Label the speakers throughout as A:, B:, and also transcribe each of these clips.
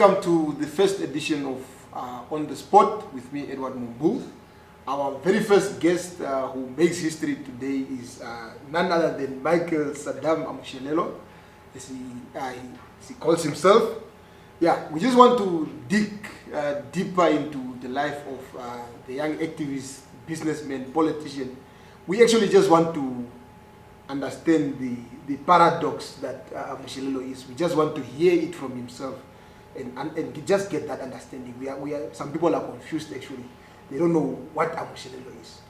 A: welcome to the first edition of On the Spot with me, Edward Mumbu. Our very first guest who makes history today is none other than Michael Saddam Amushelelo, as he calls himself. Yeah, we just want to dig deeper into the life of the young activist, businessman, politician. We actually just want to understand the paradox that Amushelelo is. We just want to hear it from himself and just get that understanding. Some people are confused actually. They don't know what Amushelelo is.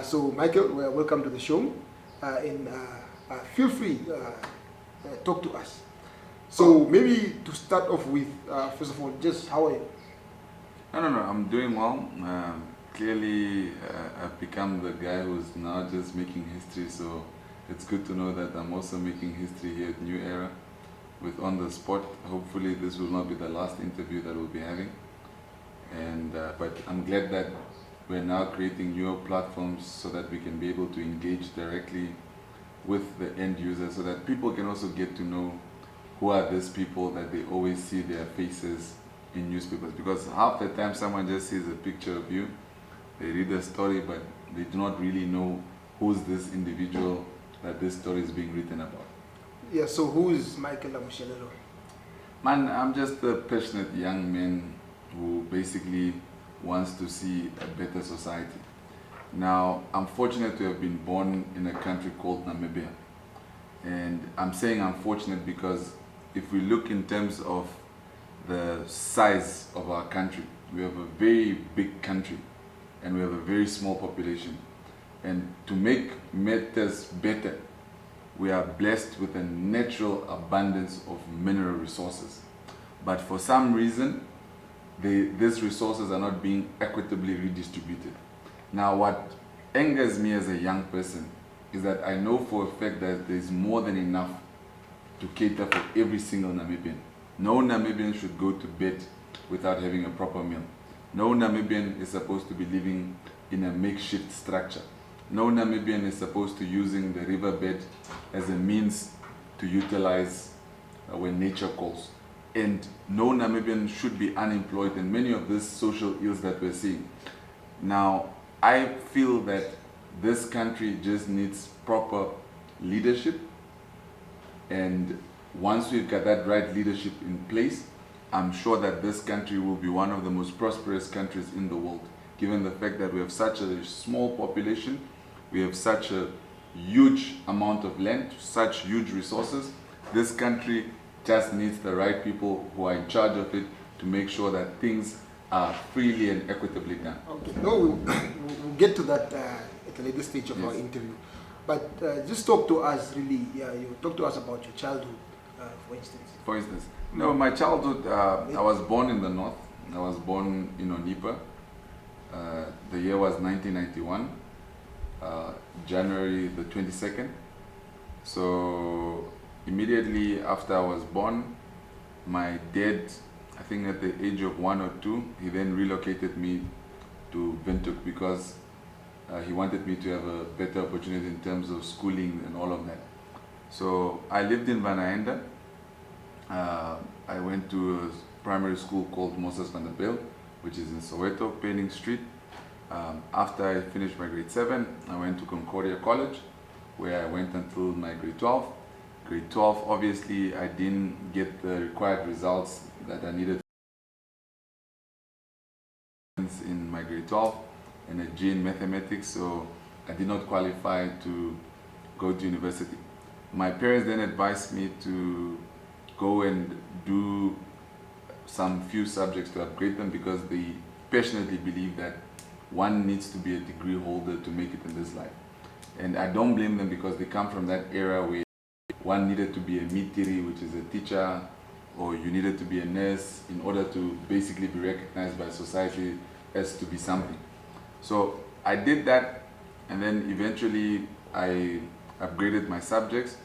A: So Michael, welcome to the show, and feel free, talk to us. So maybe to start off with, first of all, just how are you?
B: No, I'm doing well. Clearly, I've become the guy who's now just making history, so it's good to know that I'm also making history here at New Era with On the Spot. Hopefully this will not be the last interview that we'll be having. And but I'm glad that we're now creating newer platforms so that we can be able to engage directly with the end user, so that people can also get to know who are these people that they always see their faces in newspapers. Because half the time someone just sees a picture of you, they read a story, but they do not really know who's this individual that this story is being written about.
A: Yeah, so who is Michael Amushelelo?
B: Man, I'm just a passionate young man who basically wants to see a better society. Now, I'm fortunate to have been born in a country called Namibia. And I'm saying I'm fortunate because if we look in terms of the size of our country, we have a very big country and we have a very small population. And to make matters better, we are blessed with a natural abundance of mineral resources. But for some reason, these resources are not being equitably redistributed. Now, what angers me as a young person is that I know for a fact that there is more than enough to cater for every single Namibian. No Namibian should go to bed without having a proper meal. No Namibian is supposed to be living in a makeshift structure. No Namibian is supposed to using the riverbed as a means to utilize when nature calls. And no Namibian should be unemployed, and many of these social ills that we're seeing. Now, I feel that this country just needs proper leadership, and once we've got that right leadership in place, I'm sure that this country will be one of the most prosperous countries in the world, given the fact that we have such a small population, we have such a huge amount of land, such huge resources. This country just needs the right people who are in charge of it to make sure that things are freely and equitably done.
A: Okay, no, we'll get to that at a later stage of our interview. But just talk to us really, you talk to us about your childhood, for instance.
B: For instance, no, my childhood, I was born in the north. I was born in Onipa. The year was 1991, January the 22nd. So immediately after I was born, my dad, I think at the age of 1 or 2, he then relocated me to Windhoek because he wanted me to have a better opportunity in terms of schooling and all of that. So I lived in Vanaenda. I went to a primary school called Moses van der Bijl, which is in Soweto, Penning Street. After I finished my grade 7, I went to Concordia College, where I went until my grade 12. Grade 12, obviously, I didn't get the required results that I needed in my grade 12 and a G in mathematics, so I did not qualify to go to university. My parents then advised me to go and do some few subjects to upgrade them because they passionately believe that one needs to be a degree holder to make it in this life. And I don't blame them because they come from that era where one needed to be a mitiri, which is a teacher, or you needed to be a nurse in order to basically be recognized by society as to be something. So I did that, and then eventually I upgraded my subjects,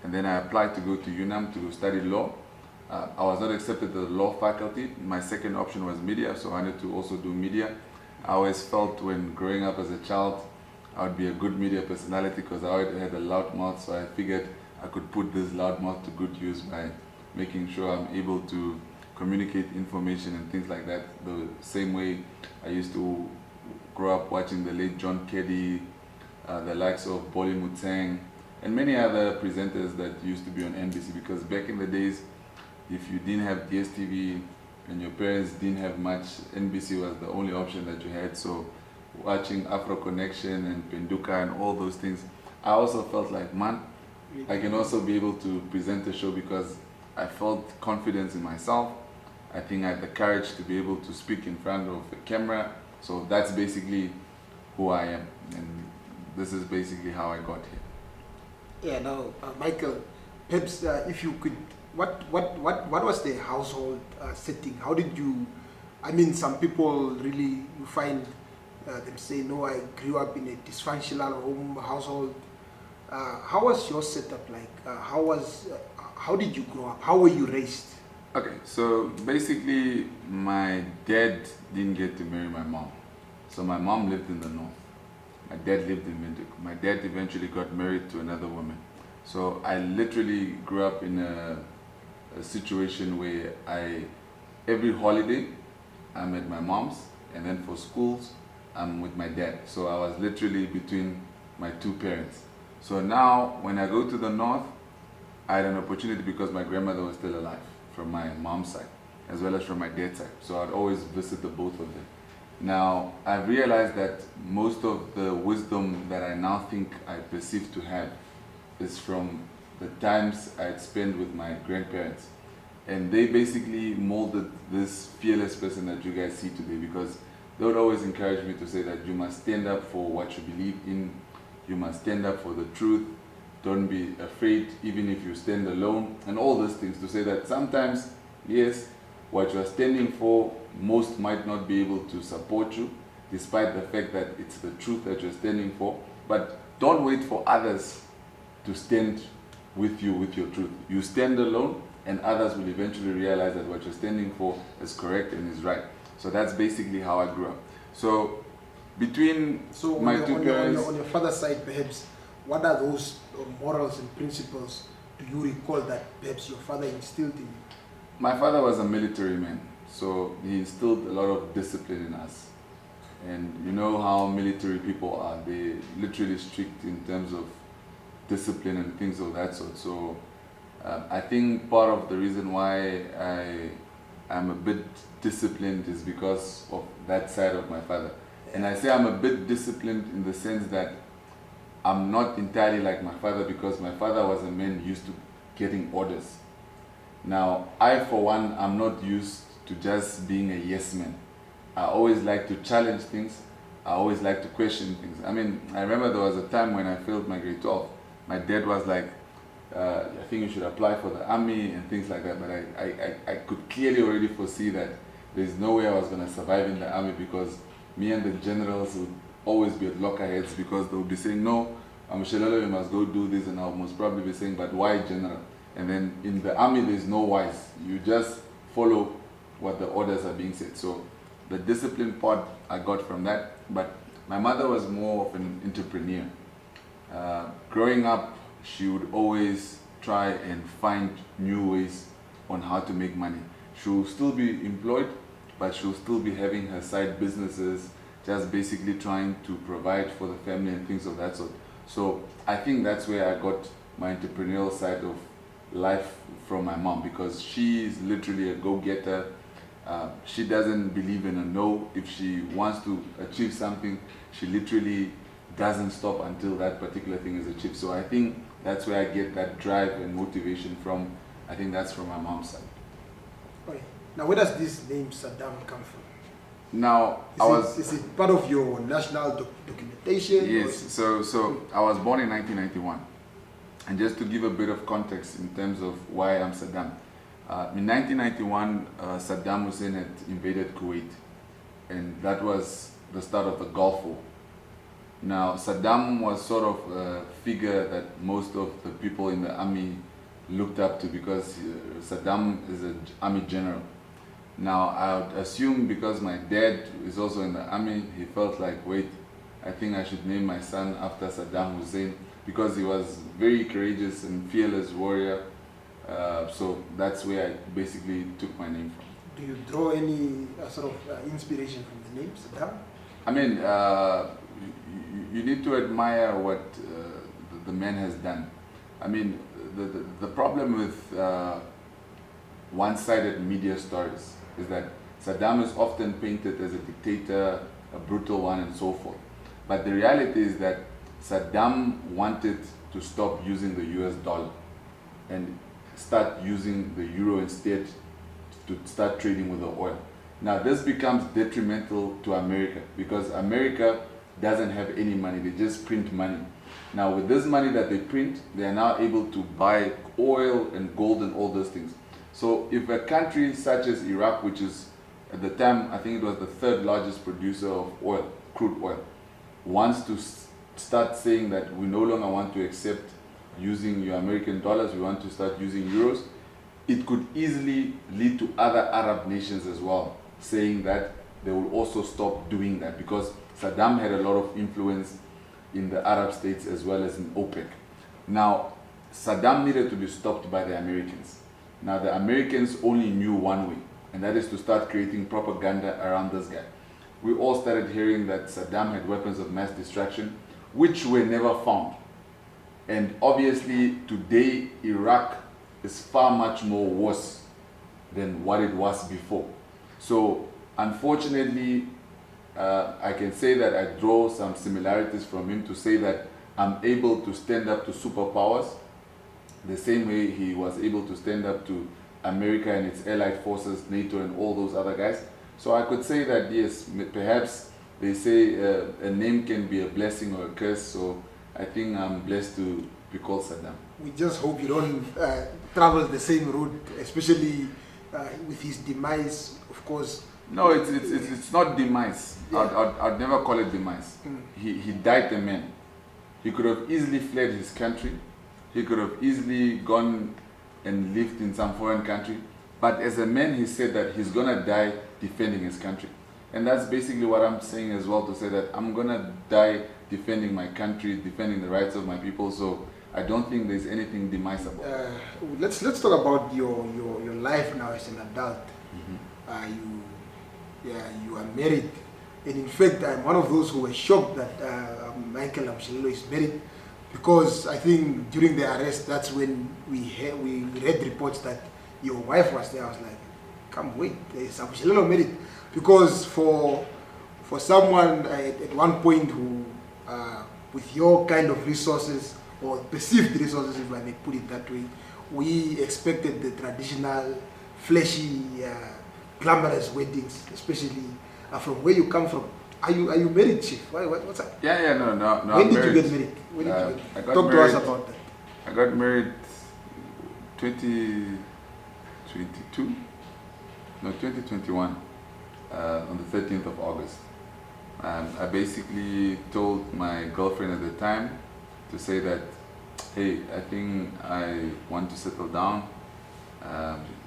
B: and then I applied to go to UNAM to study law. I was not accepted to the law faculty. My second option was media, so I wanted to also do media. I always felt when growing up as a child, I would be a good media personality because I already had a loud mouth, so I figured I could put this loud mouth to good use by making sure I'm able to communicate information and things like that. The same way I used to grow up watching the late John Keddy, the likes of Bolly Muteng, and many other presenters that used to be on NBC, because back in the days, if you didn't have DSTV and your parents didn't have much, NBC was the only option that you had. So watching Afro Connection and Penduka and all those things, I also felt like, man, I can also be able to present a show, because I felt confidence in myself. I think I had the courage to be able to speak in front of the camera. So that's basically who I am, and this is basically how I got here.
A: Yeah, now, Michael, perhaps if you could, what was the household setting? How did you, I mean, some people really, you find them say, no, I grew up in a dysfunctional household. How was your setup like? How did you grow up? How were you raised?
B: Okay, so basically my dad didn't get to marry my mom. So my mom lived in the north. My dad lived in Windhoek. My dad eventually got married to another woman. So I literally grew up in a situation where every holiday I'm at my mom's, and then for schools I'm with my dad. So I was literally between my two parents. So now when I go to the north, I had an opportunity because my grandmother was still alive from my mom's side, as well as from my dad's side. So I'd always visit the both of them. Now, I've realized that most of the wisdom that I now think I perceive to have is from the times I'd spent with my grandparents. And they basically molded this fearless person that you guys see today, because they would always encourage me to say that you must stand up for what you believe in, you must stand up for the truth, don't be afraid even if you stand alone, and all these things, to say that sometimes, yes, what you are standing for, most might not be able to support you, despite the fact that it's the truth that you're standing for. But don't wait for others to stand with you with your truth. You stand alone, and others will eventually realize that what you're standing for is correct and is right. So that's basically how I grew up. So between my two parents...
A: On your father's side, perhaps, what are those morals and principles do you recall that perhaps your father instilled in you?
B: My father was a military man, so he instilled a lot of discipline in us. And you know how military people are. They're literally strict in terms of discipline and things of that sort. So I think part of the reason why I'm a bit disciplined is because of that side of my father. And I say I'm a bit disciplined in the sense that I'm not entirely like my father, because my father was a man used to getting orders. Now, I for one, I'm not used to just being a yes man. I always like to challenge things. I always like to question things. I mean, I remember there was a time when I failed my grade 12. My dad was like, I think you should apply for the army and things like that. But I could clearly already foresee that there's no way I was going to survive in the army, because me and the generals would always be at lockerheads, because they would be saying, no, Amushelelo, you must go do this, and I'll most probably be saying, but why general? And then in the army, there's no whys. You just follow what the orders are being said. So the discipline part I got from that, but my mother was more of an entrepreneur. Growing up, she would always try and find new ways on how to make money. She will still be employed, but she'll still be having her side businesses, just basically trying to provide for the family and things of that sort. So I think that's where I got my entrepreneurial side of life from my mom, because she is literally a go-getter. She doesn't believe in a no. If she wants to achieve something, she literally doesn't stop until that particular thing is achieved. So I think that's where I get that drive and motivation from. I think that's from my mom's side.
A: Okay. Now, where does this name Saddam come from?
B: Now,
A: is it part of your national documentation?
B: Yes, so I was born in 1991. And just to give a bit of context in terms of why I'm Saddam. In 1991, Saddam Hussein had invaded Kuwait, and that was the start of the Gulf War. Now, Saddam was sort of a figure that most of the people in the army looked up to, because Saddam is an army general. Now, I would assume because my dad is also in the army, he felt like, wait, I think I should name my son after Saddam Hussein, because he was very courageous and fearless warrior. So that's where I basically took my name from.
A: Do you draw any sort of inspiration from the name Saddam?
B: I mean, you need to admire what the man has done. I mean, the problem with one-sided media stories is that Saddam is often painted as a dictator, a brutal one, and so forth. But the reality is that Saddam wanted to stop using the US dollar and start using the euro instead, to start trading with the oil. Now this becomes detrimental to America because America doesn't have any money, they just print money. Now with this money that they print, they are now able to buy oil and gold and all those things. So if a country such as Iraq, which is at the time, I think it was the third largest producer of oil, crude oil, wants to start saying that we no longer want to accept using your American dollars, we want to start using euros, it could easily lead to other Arab nations as well, saying that they will also stop doing that because Saddam had a lot of influence in the Arab states as well as in OPEC. Now, Saddam needed to be stopped by the Americans. Now, the Americans only knew one way, and that is to start creating propaganda around this guy. We all started hearing that Saddam had weapons of mass destruction, which were never found. And obviously, today, Iraq is far much more worse than what it was before. So, unfortunately, I can say that I draw some similarities from him to say that I'm able to stand up to superpowers the same way he was able to stand up to America and its allied forces, NATO and all those other guys. So I could say that yes, perhaps they say a name can be a blessing or a curse, so I think I'm blessed to be called Saddam.
A: We just hope you don't travel the same route, especially with his demise, of course.
B: No, it's not demise. Yeah. I'd never call it demise. He died a man. He could have easily fled his country. He could have easily gone and lived in some foreign country. But as a man, he said that he's going to die defending his country. And that's basically what I'm saying as well, to say that I'm going to die defending my country, defending the rights of my people. So I don't think there's anything demisable.
A: Let's talk about your life now as an adult. You are married. And in fact, I'm one of those who were shocked that Michael Amushelelo is married, because I think during the arrest, that's when we read reports that your wife was there. I was like, come wait, is Amushelelo married? Because for someone at one point who, with your kind of resources, or perceived resources, if I may put it that way, we expected the traditional, flashy, glamorous weddings, especially from where you come from. Are you married, Chief? What's up?
B: No.
A: When did you get married? When did you get married? Talk to us about that.
B: I got married 2021 on the 13th of August. I basically told my girlfriend at the time to say that, hey, I think I want to settle down.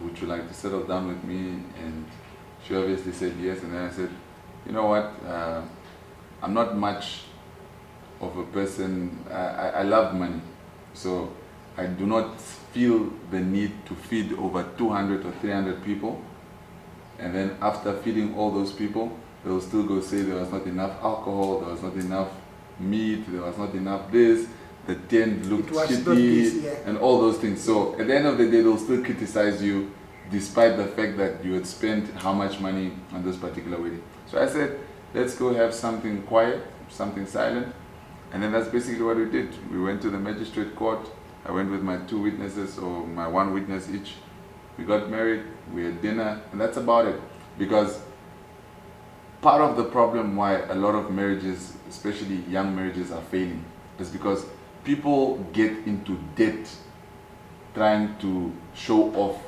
B: Would you like to settle down with me? And she obviously said yes. And then I said, you know what, I'm not much of a person, I love money. So I do not feel the need to feed over 200 or 300 people. And then after feeding all those people, they'll still go say there was not enough alcohol, there was not enough meat, there was not enough this, the tent looked shitty, and all those things. So at the end of the day, they'll still criticize you despite the fact that you had spent how much money on this particular wedding. So I said, let's go have something quiet, something silent. And then that's basically what we did. We went to the magistrate court. I went with my 2 witnesses, or my 1 witness each. We got married, we had dinner, and that's about it. Because part of the problem why a lot of marriages, especially young marriages, are failing is because people get into debt trying to show off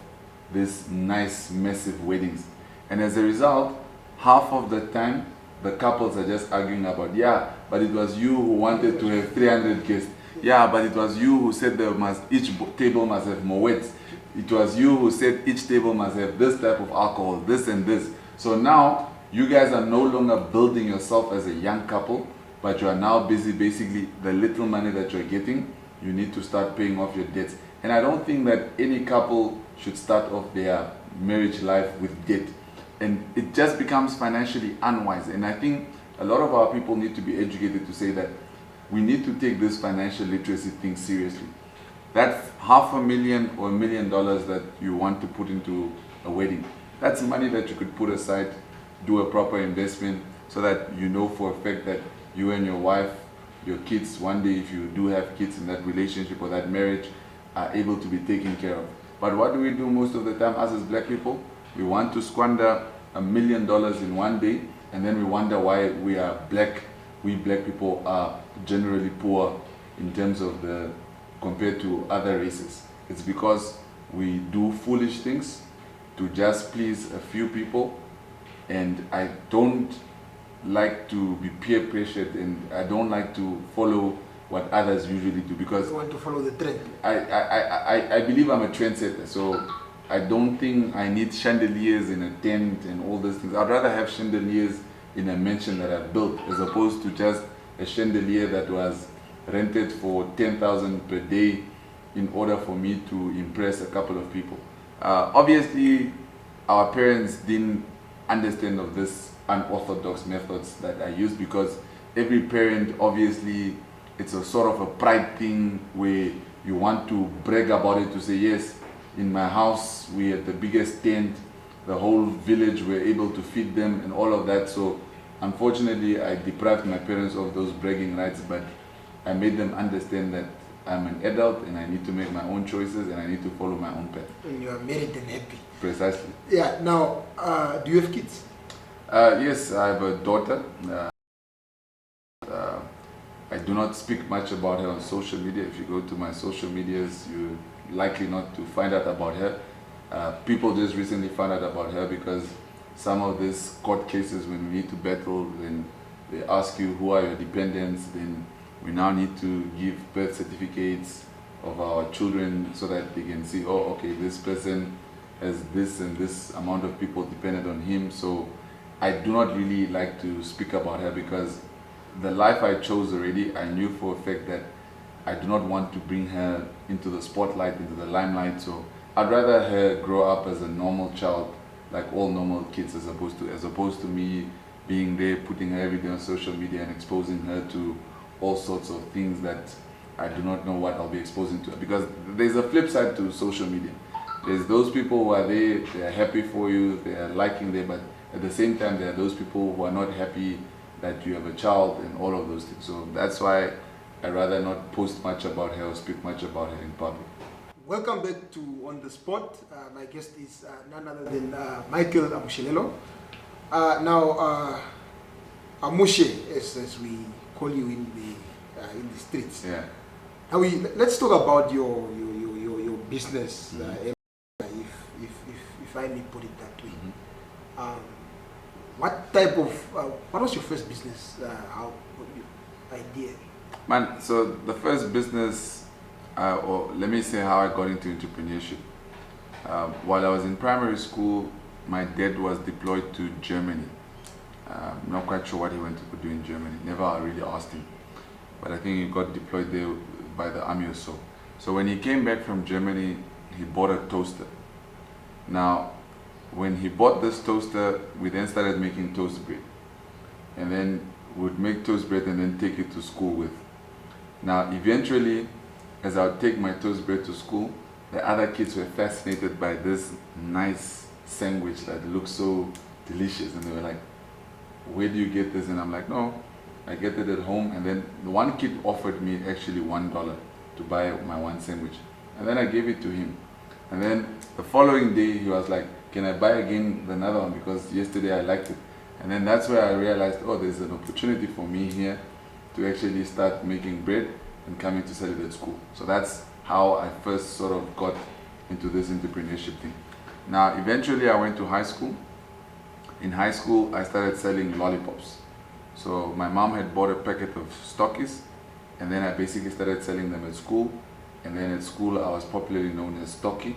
B: these nice, massive weddings. And as a result, half of the time, the couples are just arguing about, yeah, but it was you who wanted to have 300 guests. Yeah, but it was you who said each table must have moeds. It was you who said each table must have this type of alcohol, this and this. So now, you guys are no longer building yourself as a young couple, but you are now busy, basically, the little money that you're getting, you need to start paying off your debts. And I don't think that any couple should start off their marriage life with debt. And it just becomes financially unwise. And I think a lot of our people need to be educated to say that we need to take this financial literacy thing seriously. That $500,000 or $1 million that you want to put into a wedding, that's money that you could put aside, do a proper investment, so that you know for a fact that you and your wife, your kids, one day if you do have kids in that relationship or that marriage, are able to be taken care of. But what do we do most of the time, us as black people? We want to squander $1 million in one day, and then we wonder why we black people are generally poor in terms of compared to other races. It's because we do foolish things to just please a few people, and I don't like to be peer pressured, and I don't like to follow what others usually do, because
A: You want to follow the trend.
B: I believe I'm a trendsetter, so I don't think I need chandeliers in a tent and all those things. I'd rather have chandeliers in a mansion that I've built, as opposed to just a chandelier that was rented for 10,000 per day in order for me to impress a couple of people. Obviously, our parents didn't understand of this unorthodox methods that I use, because every parent, obviously, it's a sort of a pride thing where you want to brag about it, to say, yes, in my house we had the biggest tent, the whole village were able to feed them and all of that. So unfortunately I deprived my parents of those bragging rights, but I made them understand that I'm an adult and I need to make my own choices and I need to follow my own path.
A: And you are married and happy.
B: Precisely.
A: Yeah, now, do you have kids?
B: Yes, I have a daughter. I do not speak much about her on social media. If you go to my social medias, you're likely not to find out about her. People just recently found out about her because some of these court cases, when we need to battle, then they ask you who are your dependents, then we now need to give birth certificates of our children so that they can see, oh, okay, this person has this and this amount of people dependent on him. So I do not really like to speak about her, because the life I chose already, I knew for a fact that I do not want to bring her into the spotlight, into the limelight. So I'd rather her grow up as a normal child, like all normal kids, as opposed to me being there, putting her every day on social media and exposing her to all sorts of things that I do not know what I'll be exposing to her. Because there's a flip side to social media. There's those people who are there, they are happy for you, they are liking there, but at the same time there are those people who are not happy that you have a child and all of those things. So that's why I'd rather not post much about her or speak much about her in public.
A: Welcome back to On The Spot. My guest is none other than Michael Amushelelo. Now, Amushe, as we call you in the streets.
B: Yeah.
A: Now let's talk about your business, if I may put it that way. What was your first business idea?
B: Man, so the first business, or let me say how I got into entrepreneurship. While I was in primary school, my dad was deployed to Germany. I'm not quite sure what he went to do in Germany. Never really asked him. But I think he got deployed there by the army or so. So when he came back from Germany, he bought a toaster. Now, when he bought this toaster, we then started making toast bread. And then we'd make toast bread and then take it to school with. Now, eventually, as I would take my toast bread to school, the other kids were fascinated by this nice sandwich that looked so delicious. And they were like, where do you get this? And I'm like, no, I get it at home. And then the one kid offered me actually $1 to buy my one sandwich. And then I gave it to him. And then the following day, he was like, can I buy again another one, because yesterday I liked it. And then that's where I realized, oh, there's an opportunity for me here to actually start making bread and coming to sell it at school. So that's how I first sort of got into this entrepreneurship thing. Now, eventually I went to high school. In high school, I started selling lollipops. So my mom had bought a packet of Stockies, and then I basically started selling them at school. And then at school, I was popularly known as Stocky,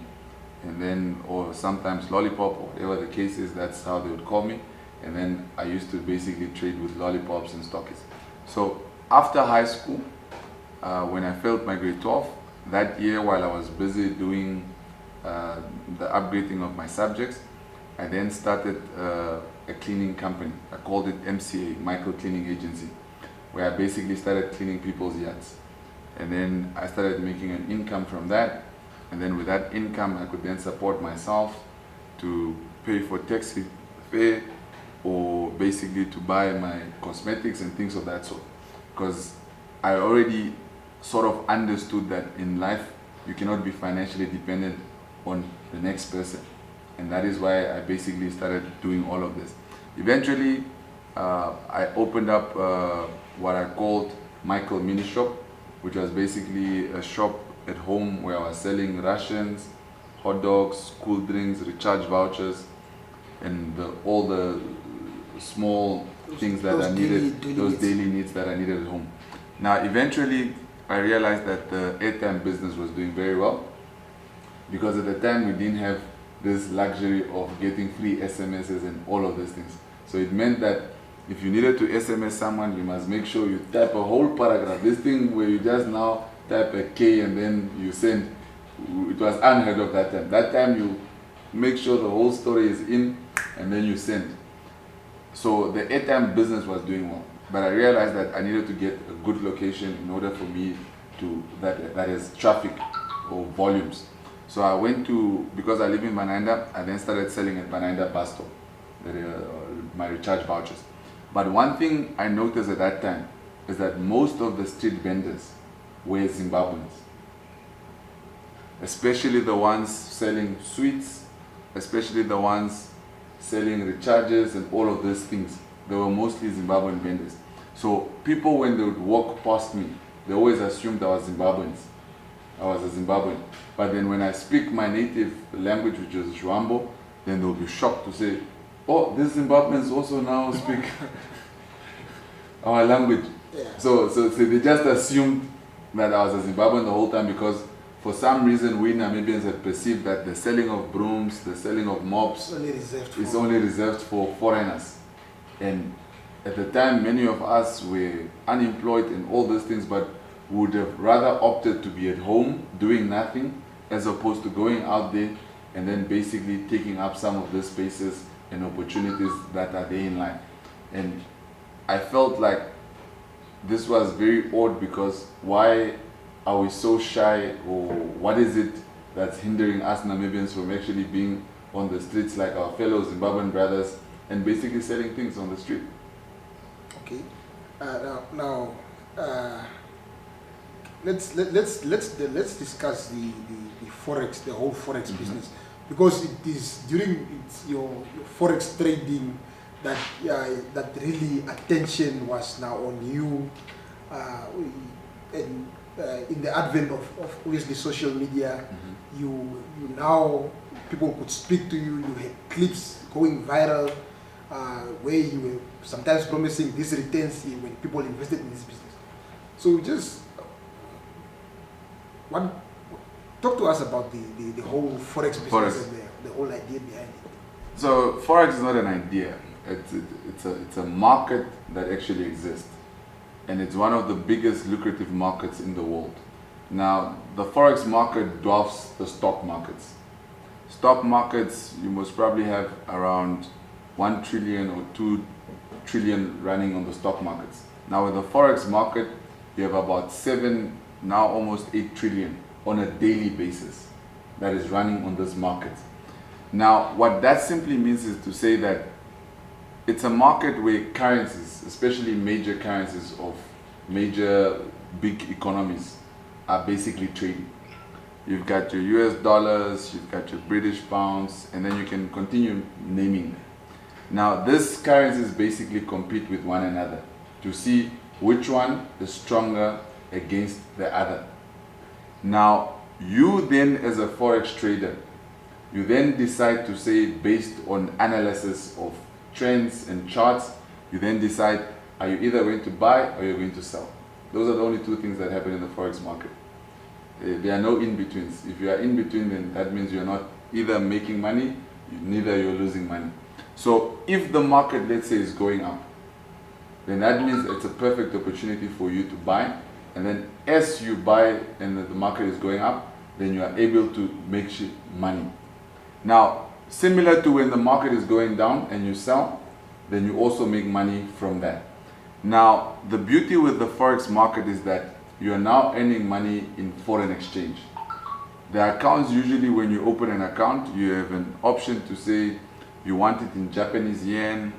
B: and then, or sometimes Lollipop, or whatever the case is, that's how they would call me. And then I used to basically trade with lollipops and Stockies. So after high school, when I failed my grade 12, that year, while I was busy doing the upgrading of my subjects, I then started a cleaning company. I called it MCA, Micro Cleaning Agency, where I basically started cleaning people's yachts. And then I started making an income from that. And then with that income, I could then support myself to pay for taxi fare, or basically to buy my cosmetics and things of that sort. Because I already sort of understood that in life, you cannot be financially dependent on the next person. And that is why I basically started doing all of this. Eventually, I opened up what I called Michael Mini Shop, which was basically a shop at home where I was selling rations, hot dogs, cool drinks, recharge vouchers, and all the small things that I needed, those daily needs that I needed at home. Now, eventually, I realized that the airtime business was doing very well, because at the time we didn't have this luxury of getting free SMSs and all of these things. So it meant that if you needed to SMS someone, you must make sure you type a whole paragraph. This thing where you just now type a K and then you send, it was unheard of that time. That time you make sure the whole story is in and then you send. So the airtime business was doing well, but I realized that I needed to get a good location in order for me to, that is traffic or volumes. So I went to, because I live in Bananda, I then started selling at Bananda bus stop, my recharge vouchers. But one thing I noticed at that time is that most of the street vendors were Zimbabweans, especially the ones selling sweets, especially the ones selling recharges and all of those things. They were mostly Zimbabwean vendors. So people, when they would walk past me, they always assumed I was Zimbabweans. I was a Zimbabwean. But then when I speak my native language, which is Shwambo, then they'll be shocked to say, oh, these Zimbabweans also now speak our language.
A: Yeah.
B: So they just assumed that I was a Zimbabwean the whole time, because for some reason we Namibians had perceived that the selling of brooms, the selling of mops is only reserved for foreigners. And at the time, many of us were unemployed and all those things, but would have rather opted to be at home doing nothing, as opposed to going out there and then basically taking up some of the spaces and opportunities that are there in life. And I felt like this was very odd, because why are we so shy, or what is it that's hindering us Namibians from actually being on the streets like our fellow Zimbabwean brothers and basically selling things on the street?
A: Okay. Let's discuss the forex, the whole forex business, because it is during your forex trading that that really attention was now on you, and in the advent of obviously social media, you now, people could speak to you. You had clips going viral where you were sometimes promising these returns when people invested in this business. So just talk to us about the whole forex business and the whole idea behind it.
B: So forex is not an idea. It's a market that actually exists, and it's one of the biggest lucrative markets in the world. Now, the forex market dwarfs the stock markets. Stock markets, you most probably have around 1 trillion or 2 trillion running on the stock markets. Now, with the forex market, you have about 7, now almost 8 trillion on a daily basis that is running on this market. Now, what that simply means is to say that it's a market where currencies, especially major currencies of major big economies, are basically trading. You've got your US dollars, you've got your British pounds, and then you can continue naming them. Now, these currencies basically compete with one another to see which one is stronger against the other. Now, you then, as a forex trader, you then decide to say, based on analysis of trends and charts, you then decide, are you either going to buy or you're going to sell? Those are the only two things that happen in the forex market. There are no in-betweens. If you are in between, then that means you're not either making money, neither you're losing money. So if the market, let's say, is going up, then that means it's a perfect opportunity for you to buy. And then as you buy and the market is going up, then you are able to make money. Now, similar to when the market is going down and you sell, then you also make money from that. Now, the beauty with the Forex market is that you are now earning money in foreign exchange. The accounts, usually when you open an account, you have an option to say you want it in Japanese yen,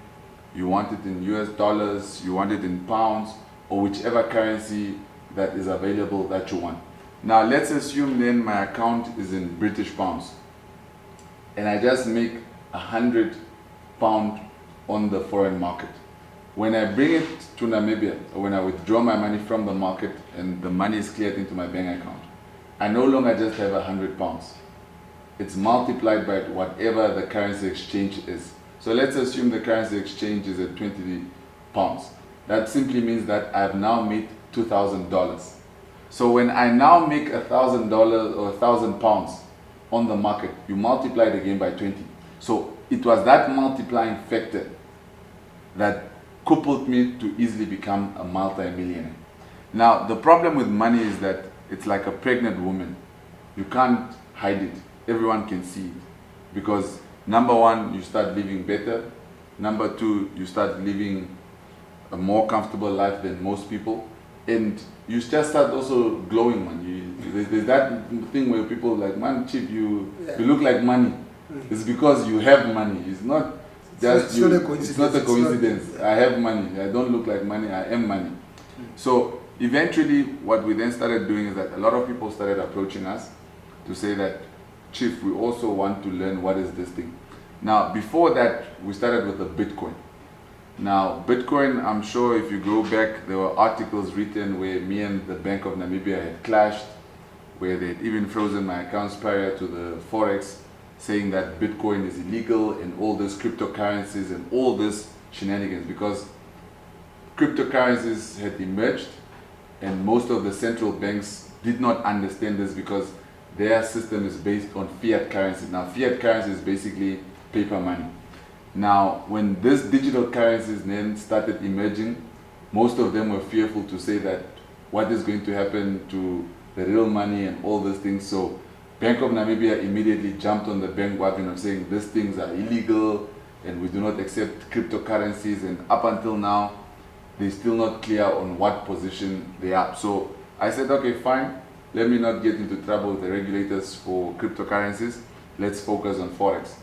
B: you want it in US dollars, you want it in pounds, or whichever currency that is available that you want. Now let's assume then my account is in British pounds and I just make £100 on the foreign market. When I bring it to Namibia, or when I withdraw my money from the market and the money is cleared into my bank account, I no longer just have £100. It's multiplied by whatever the currency exchange is. So let's assume the currency exchange is at £20. That simply means that I've now made $2,000. So when I now make $1,000 or £1,000 on the market, you multiply it again by 20. So it was that multiplying factor that coupled me to easily become a multi-millionaire. Now the problem with money is that it's like a pregnant woman. You can't hide it. Everyone can see it. Because number one, you start living better. Number two, you start living a more comfortable life than most people. And you just start also glowing, man. There's that thing where people are like, man, Chief, you look like money. It's because you have money. It's not just you. It's not a coincidence. I have money. I don't look like money. I am money. So eventually, what we then started doing is that a lot of people started approaching us to say that, Chief, we also want to learn what is this thing. Now, before that, we started with the Bitcoin. Now, Bitcoin, I'm sure if you go back, there were articles written where me and the Bank of Namibia had clashed, where they had even frozen my accounts prior to the Forex, saying that Bitcoin is illegal and all these cryptocurrencies and all this shenanigans, because cryptocurrencies had emerged and most of the central banks did not understand this because their system is based on fiat currency. Now, fiat currency is basically paper money. Now, when these digital currencies then started emerging, most of them were fearful to say that what is going to happen to the real money and all these things. So Bank of Namibia immediately jumped on the bandwagon of saying these things are illegal and we do not accept cryptocurrencies, and up until now, they're still not clear on what position they are. So I said, okay, fine, let me not get into trouble with the regulators for cryptocurrencies. Let's focus on Forex.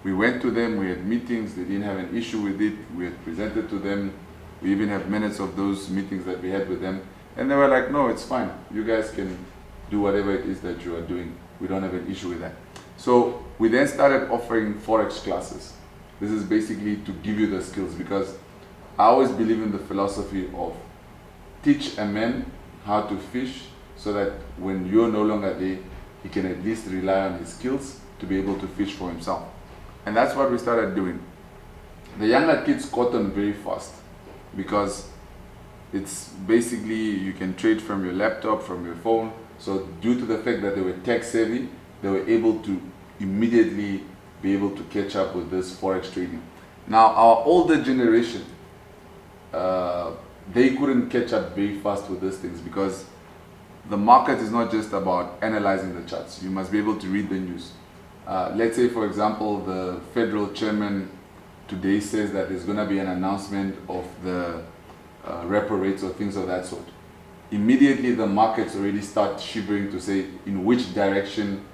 B: We went to them, we had meetings, they didn't have an issue with it, we had presented to them, we even have minutes of those meetings that we had with them, and they were like, no, it's fine, you guys can do whatever it is that you are doing, we don't have an issue with that. So we then started offering Forex classes. This is basically to give you the skills, because I always believe in the philosophy of teach a man how to fish so that when you're no longer there, he can at least rely on his skills to be able to fish for himself. And that's what we started doing. The younger kids caught on very fast because it's basically you can trade from your laptop, from your phone. So due to the fact that they were tech savvy, they were able to immediately be able to catch up with this Forex trading. Now our older generation, they couldn't catch up very fast with these things because the market is not just about analyzing the charts. You must be able to read the news. Let's say, for example, the federal chairman today says that there's going to be an announcement of the repo rates or things of that sort. Immediately, the markets already start shivering to say in which direction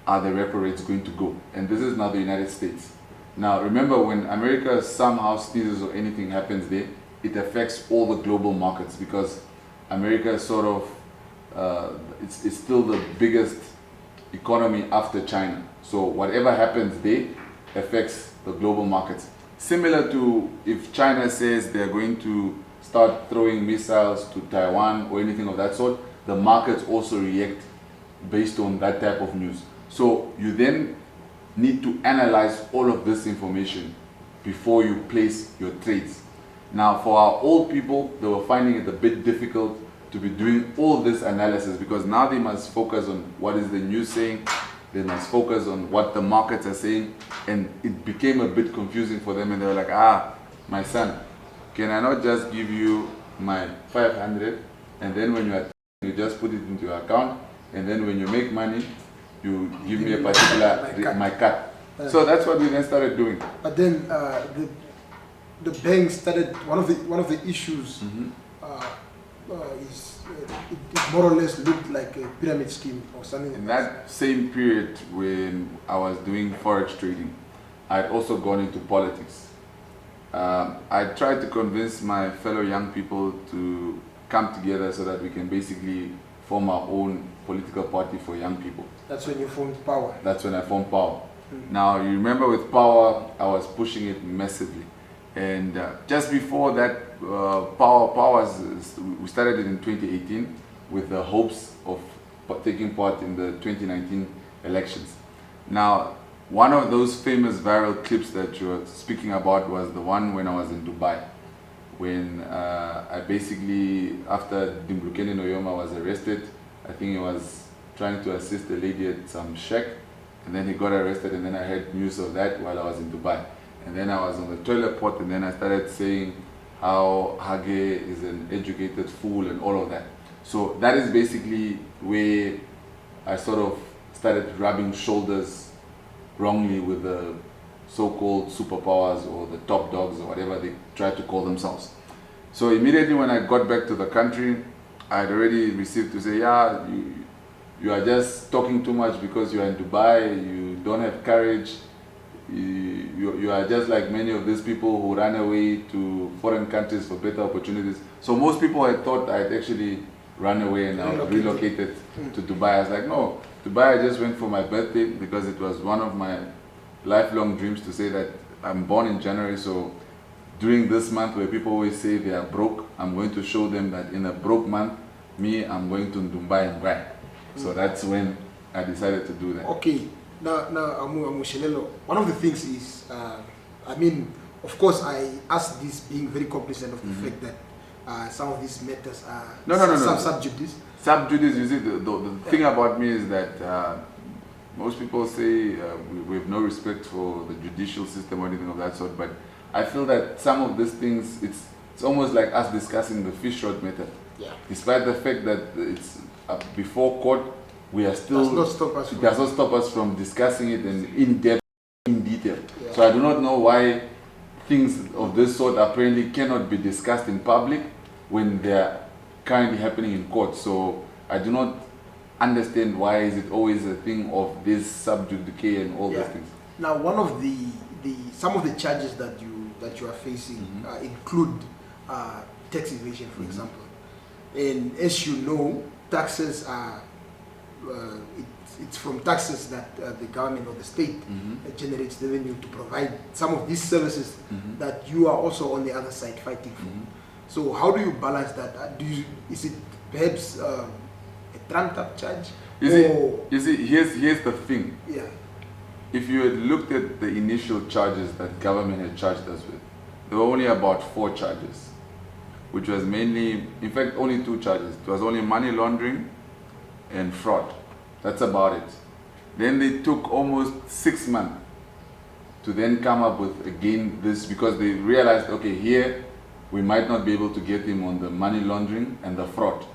B: are the repo rates going to go. And this is now the United States. Now, remember, when America somehow sneezes or anything happens there, it affects all the global markets because America is sort of, it's still the biggest economy after China. So whatever happens there affects the global markets. Similar to if China says they're going to start throwing missiles to Taiwan or anything of that sort, the markets also react based on that type of news. So you then need to analyze all of this information before you place your trades. Now for our old people, they were finding it a bit difficult to be doing all this analysis because now they must focus on what is the news saying, they must focus on what the markets are saying, and it became a bit confusing for them, and they were like, my son, can I not just give you my 500 and then when you are You just put it into your account, and then when you make money, you give me a particular my cut. So that's what we then started doing.
A: But then the bank started, one of the issues is it more or less looked like a pyramid scheme or something.
B: In that same period when I was doing Forex trading, I'd also gone into politics. I tried to convince my fellow young people to come together so that we can basically form our own political party for young people.
A: That's when you formed Power.
B: That's when I formed Power. Now, you remember with Power, I was pushing it massively. And just before that, we started it in 2018 with the hopes of taking part in the 2019 elections. Now, one of those famous viral clips that you're speaking about was the one when I was in Dubai, when I basically, after Dimblukeni Noyoma was arrested, I think he was trying to assist a lady at some shack, and then he got arrested, and then I heard news of that while I was in Dubai. And then I was on the toilet pot, and then I started saying how Hage is an educated fool and all of that. So that is basically where I sort of started rubbing shoulders wrongly with the so-called superpowers or the top dogs or whatever they try to call themselves. So immediately when I got back to the country, I had already received to say, yeah, you are just talking too much because you are in Dubai, you don't have courage, you are just like many of these people who ran away to foreign countries for better opportunities. So most people had thought I'd actually run away and I relocated to Dubai. I was like, no, Dubai I just went for my birthday because it was one of my lifelong dreams to say that I'm born in January, so during this month where people always say they are broke, I'm going to show them that in a broke month, I'm going to Dubai and buy. So that's when I decided to do that.
A: Okay, now Amushelelo, one of the things is, I mean, of course I asked this being very cognizant of the fact that some of these matters are sub judice.
B: Sub judice, you see, the thing about me is that most people say we have no respect for the judicial system or anything of that sort, but I feel that some of these things, it's almost like us discussing the fish rod method.
A: Yeah.
B: Despite the fact that it's before court, we are still, it does not stop us from discussing it in depth, in detail. Yeah. So I do not know why things of this sort apparently cannot be discussed in public when they are currently happening in court. So I do not understand why is it always a thing of this sub judice and all these things.
A: Now, one of some of the charges that you are facing include tax evasion, for example. And as you know, taxes are it's from taxes that the government or the state generates revenue to provide some of these services that you are also on the other side fighting for. So how do you balance that? Is it perhaps a trumped up charge?
B: You see, here's the thing.
A: Yeah.
B: If you had looked at the initial charges that government had charged us with, there were only about 4 charges, which was mainly, in fact, only 2 charges. It was only money laundering and fraud. That's about it. Then they took almost 6 months to then come up with again this, because they realized, okay, here we might not be able to get him on the money laundering and the fraud.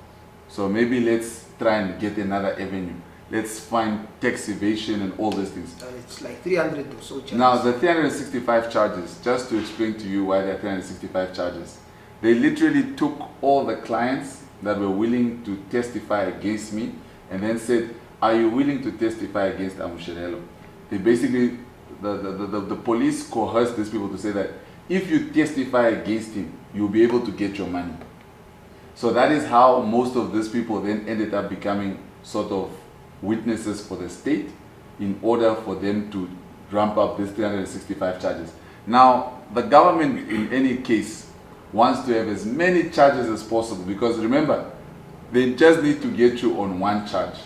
B: So maybe let's try and get another avenue. Let's find tax evasion and all these things.
A: It's like 300 or so charges.
B: Now, the 365 charges, just to explain to you why there are 365 charges, they literally took all the clients that were willing to testify against me and then said, are you willing to testify against Amushelelo? They basically, the police coerced these people to say that if you testify against him, you'll be able to get your money. So that is how most of these people then ended up becoming sort of witnesses for the state in order for them to ramp up these 365 charges. Now, the government in any case wants to have as many charges as possible, because remember, they just need to get you on one charge,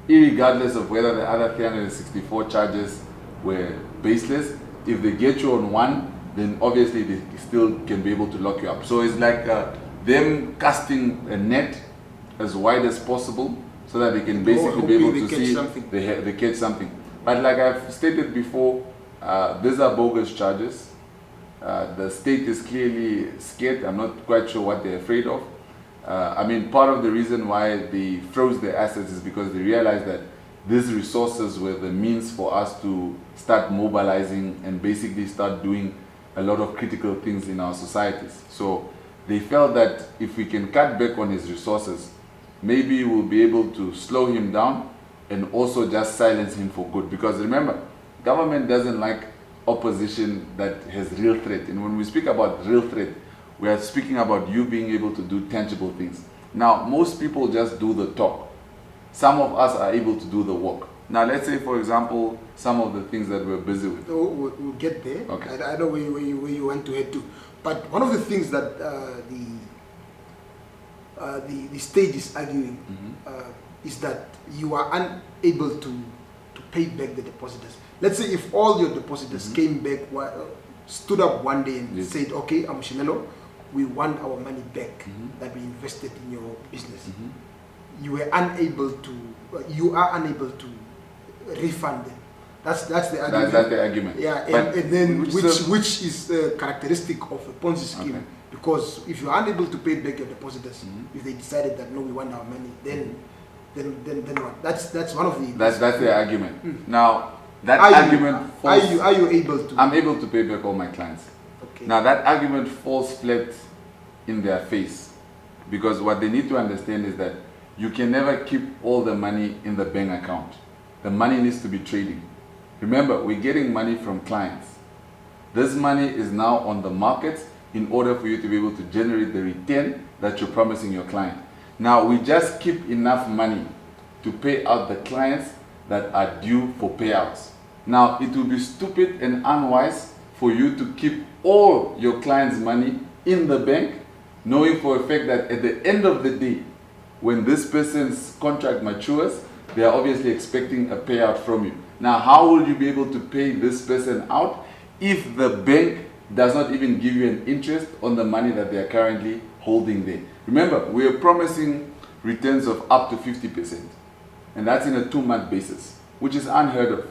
B: irregardless of whether the other 364 charges were baseless. If they get you on one, then obviously they still can be able to lock you up. So it's like them casting a net as wide as possible so that they can basically be able to see they catch something. But like I've stated before, these are bogus charges. The state is clearly scared. I'm not quite sure what they're afraid of. I mean, part of the reason why they froze their assets is because they realized that these resources were the means for us to start mobilizing and basically start doing a lot of critical things in our societies. So they felt that if we can cut back on his resources, maybe we'll be able to slow him down and also just silence him for good. Because remember, government doesn't like opposition that has real threat. And when we speak about real threat, we are speaking about you being able to do tangible things. Now, most people just do the talk. Some of us are able to do the work. Now, let's say, for example, some of the things that we're busy with.
A: We'll get there.
B: Okay.
A: I know where you want to head to. But one of the things that the state is arguing is that you are unable to pay back the depositors. Let's say if all your depositors came back, stood up one day and said, okay, Amushelelo, we want our money back that we invested in your business. You are unable to refund them. That's the argument.
B: That's the argument.
A: Yeah, and then which is a characteristic of a Ponzi scheme.
B: Okay.
A: Because if you are unable to pay back your depositors, if they decided that no, we want our money, then what? That's one of the.
B: That's the argument. Now that argument falls.
A: Are you able to?
B: I'm able to pay back all my clients.
A: Okay.
B: Now that argument falls flat in their face, because what they need to understand is that you can never keep all the money in the bank account. The money needs to be trading. Remember, we're getting money from clients. This money is now on the market in order for you to be able to generate the return that you're promising your client. Now, we just keep enough money to pay out the clients that are due for payouts. Now, it will be stupid and unwise for you to keep all your clients' money in the bank, knowing for a fact that at the end of the day, when this person's contract matures, they are obviously expecting a payout from you. Now, how will you be able to pay this person out if the bank does not even give you an interest on the money that they are currently holding there? Remember, we are promising returns of up to 50%. And that's in a 2-month basis, which is unheard of.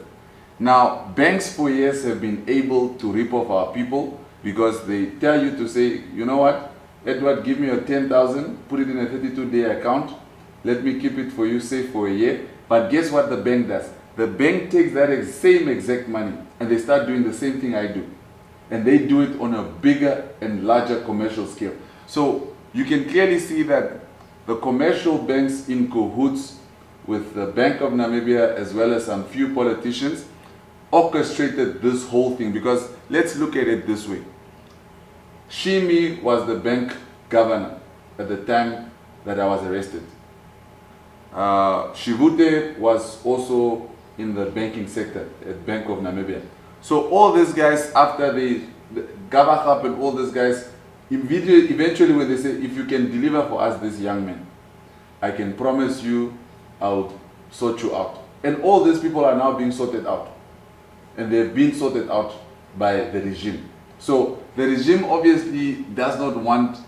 B: Now, banks for years have been able to rip off our people because they tell you to say, you know what, Edward, give me your 10,000, put it in a 32-day account, let me keep it for you, safe for a year. But guess what the bank does? The bank takes that same exact money and they start doing the same thing I do. And they do it on a bigger and larger commercial scale. So you can clearly see that the commercial banks in cahoots with the Bank of Namibia as well as some few politicians orchestrated this whole thing, because let's look at it this way. Shimi was the bank governor at the time that I was arrested. Shivute was also in the banking sector at Bank of Namibia. So all these guys, after the Gavachap and all these guys, eventually when they say, if you can deliver for us this young man, I can promise you I'll sort you out. And all these people are now being sorted out. And they've been sorted out by the regime. So the regime obviously does not want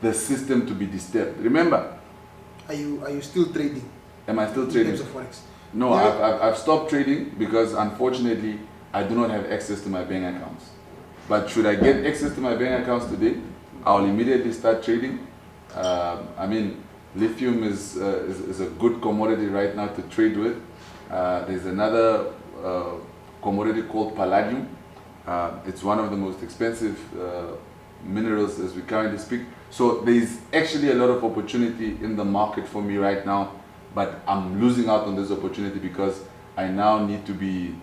B: the system to be disturbed. Remember.
A: Are you still trading?
B: Am I still trading?
A: In terms of Forex?
B: No, yeah. I've stopped trading because unfortunately I do not have access to my bank accounts. But should I get access to my bank accounts today, I'll immediately start trading. I mean, lithium is a good commodity right now to trade with. There's another commodity called palladium. It's one of the most expensive minerals as we currently speak. So there's actually a lot of opportunity in the market for me right now, but I'm losing out on this opportunity because I now need to be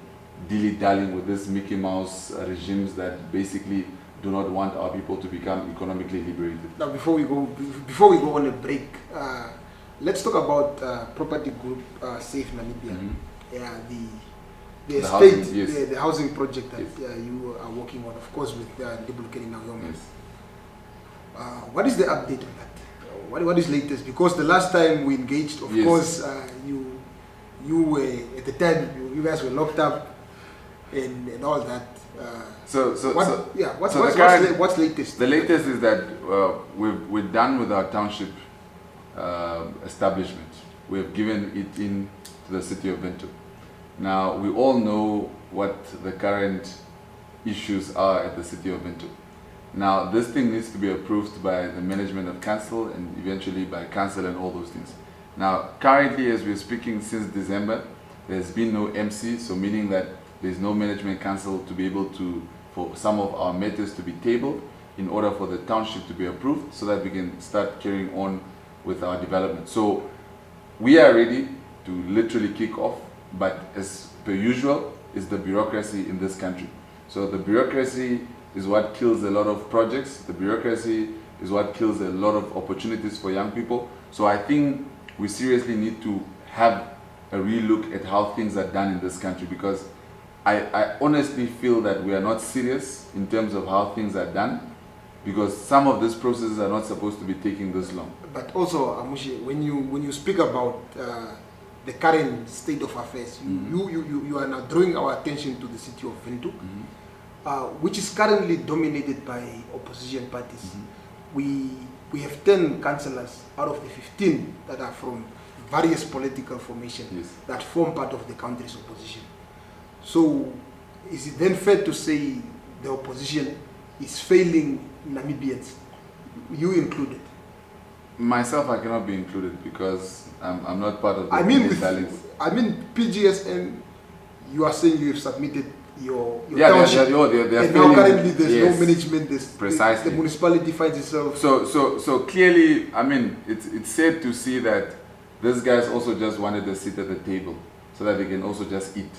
B: dilly-dallying with this Mickey Mouse regimes that basically do not want our people to become economically liberated.
A: Now, before we go on a break, let's talk about property group Safe Namibia. Yeah, the estate,
B: housing, yes.
A: the housing project that
B: yes.
A: You are working on, of course, with Dibulkeni Naomi.
B: Yes.
A: What is the update on that? What is latest? Because the last time we engaged, of
B: yes.
A: course, you were at the time you guys were locked up and all that. What's latest?
B: The latest is that we're done with our township establishment. We've given it in to the city of Bento. Now we all know what the current issues are at the city of Bento. Now, this thing needs to be approved by the management of council and eventually by council and all those things. Now, currently, as we're speaking, since December, there's been no MC, so meaning that there's no management council to be able to, for some of our matters to be tabled in order for the township to be approved so that we can start carrying on with our development. So we are ready to literally kick off, but as per usual, is the bureaucracy in this country. So the bureaucracy is what kills a lot of projects. The bureaucracy is what kills a lot of opportunities for young people. So I think we seriously need to have a real look at how things are done in this country, because I honestly feel that we are not serious in terms of how things are done, because some of these processes are not supposed to be taking this long.
A: But also, Amushe, when you speak about the current state of affairs, you are now drawing our attention to the city of Windhoek, which is currently dominated by opposition parties. We have 10 councillors out of the 15 that are from various political formations that form part of the country's opposition. So is it then fair to say the opposition is failing Namibians, you included?
B: Myself, I cannot be included because I'm not part of the
A: PGSN, you are saying you have submitted your
B: township,
A: they're and
B: failing,
A: now currently there's no management,
B: precisely.
A: The municipality finds itself.
B: So clearly, I mean, it's sad to see that these guys also just wanted a seat at the table so that they can also just eat.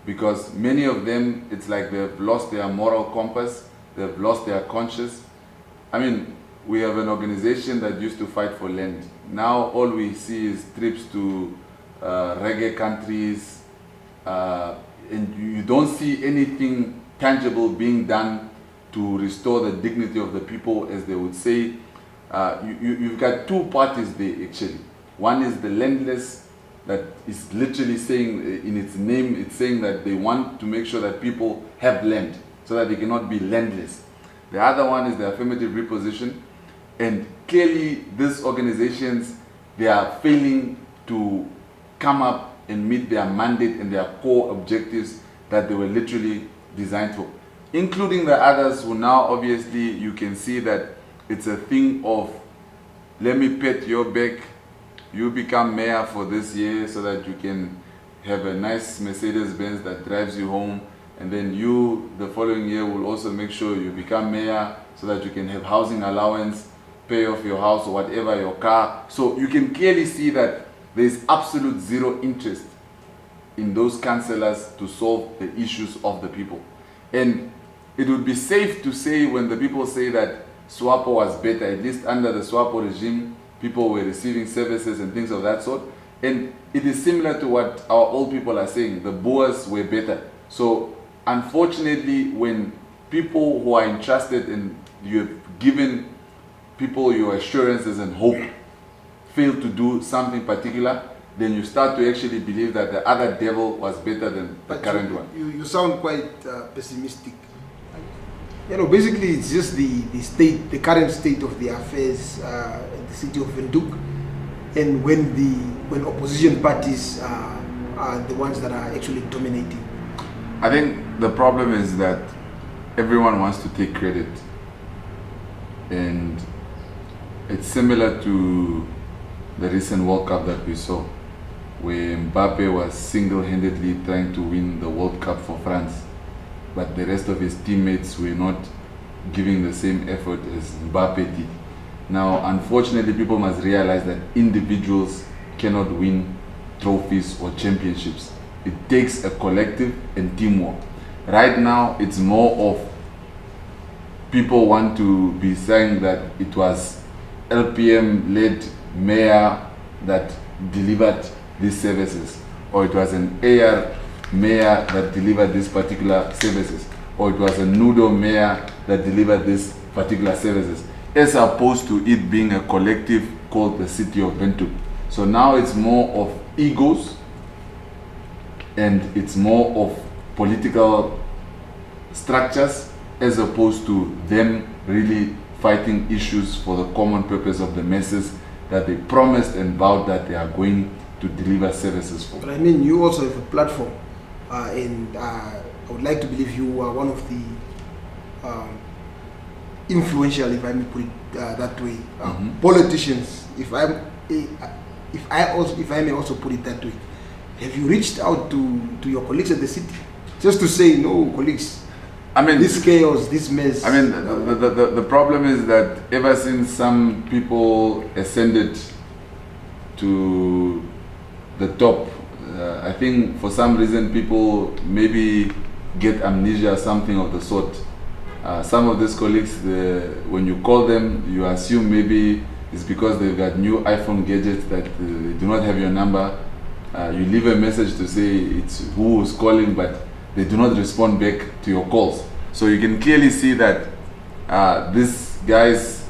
B: Because many of them, it's like they've lost their moral compass, they've lost their conscience. I mean, we have an organization that used to fight for land. Now all we see is trips to reggae countries, and you don't see anything tangible being done to restore the dignity of the people, as they would say. You've got two parties there actually. One is the landless, that is literally saying in its name, it's saying that they want to make sure that people have land so that they cannot be landless. The other one is the affirmative reposition, and clearly these organizations, they are failing to come up and meet their mandate and their core objectives that they were literally designed for, including the others who now obviously you can see that it's a thing of, let me pat your back, you become mayor for this year so that you can have a nice Mercedes-Benz that drives you home, and then you the following year will also make sure you become mayor so that you can have housing allowance, pay off your house or whatever, your car. So you can clearly see that there is absolute zero interest in those councillors to solve the issues of the people. And it would be safe to say, when the people say that SWAPO was better, at least under the SWAPO regime, people were receiving services and things of that sort. And it is similar to what our old people are saying, the Boers were better. So unfortunately, when people who are entrusted and you have given people your assurances and hope fail to do something particular, then you start to actually believe that the other devil was better than the current one.
A: You sound quite pessimistic. You know, basically it's just the current state of the affairs in the city of Windhoek, and when opposition parties are the ones that are actually dominating.
B: I think the problem is that everyone wants to take credit, and it's similar to the recent World Cup that we saw, where Mbappe was single-handedly trying to win the World Cup for France, but the rest of his teammates were not giving the same effort as Mbappe did. Now, unfortunately, people must realize that individuals cannot win trophies or championships. It takes a collective and teamwork. Right now, it's more of people want to be saying that it was LPM-led mayor that delivered these services, or it was an AR mayor that delivered these particular services, or it was a Nudo mayor that delivered these particular services, as opposed to it being a collective called the city of Windhoek. So now it's more of egos, and it's more of political structures, as opposed to them really fighting issues for the common purpose of the masses that they promised and vowed that they are going to deliver services for.
A: But I mean, you also have a platform, and I would like to believe you are one of the influential, if I may put it that way. Politicians, if I may also put it that way, have you reached out to your colleagues at the city just to say, no, colleagues, I mean, this chaos, this mess?
B: I mean, the problem is that ever since some people ascended to the top, I think for some reason people maybe get amnesia, something of the sort. Some of these colleagues, when you call them, you assume maybe it's because they've got new iPhone gadgets that they do not have your number. You leave a message to say it's who's calling, but they do not respond back to your calls. So you can clearly see that these guys,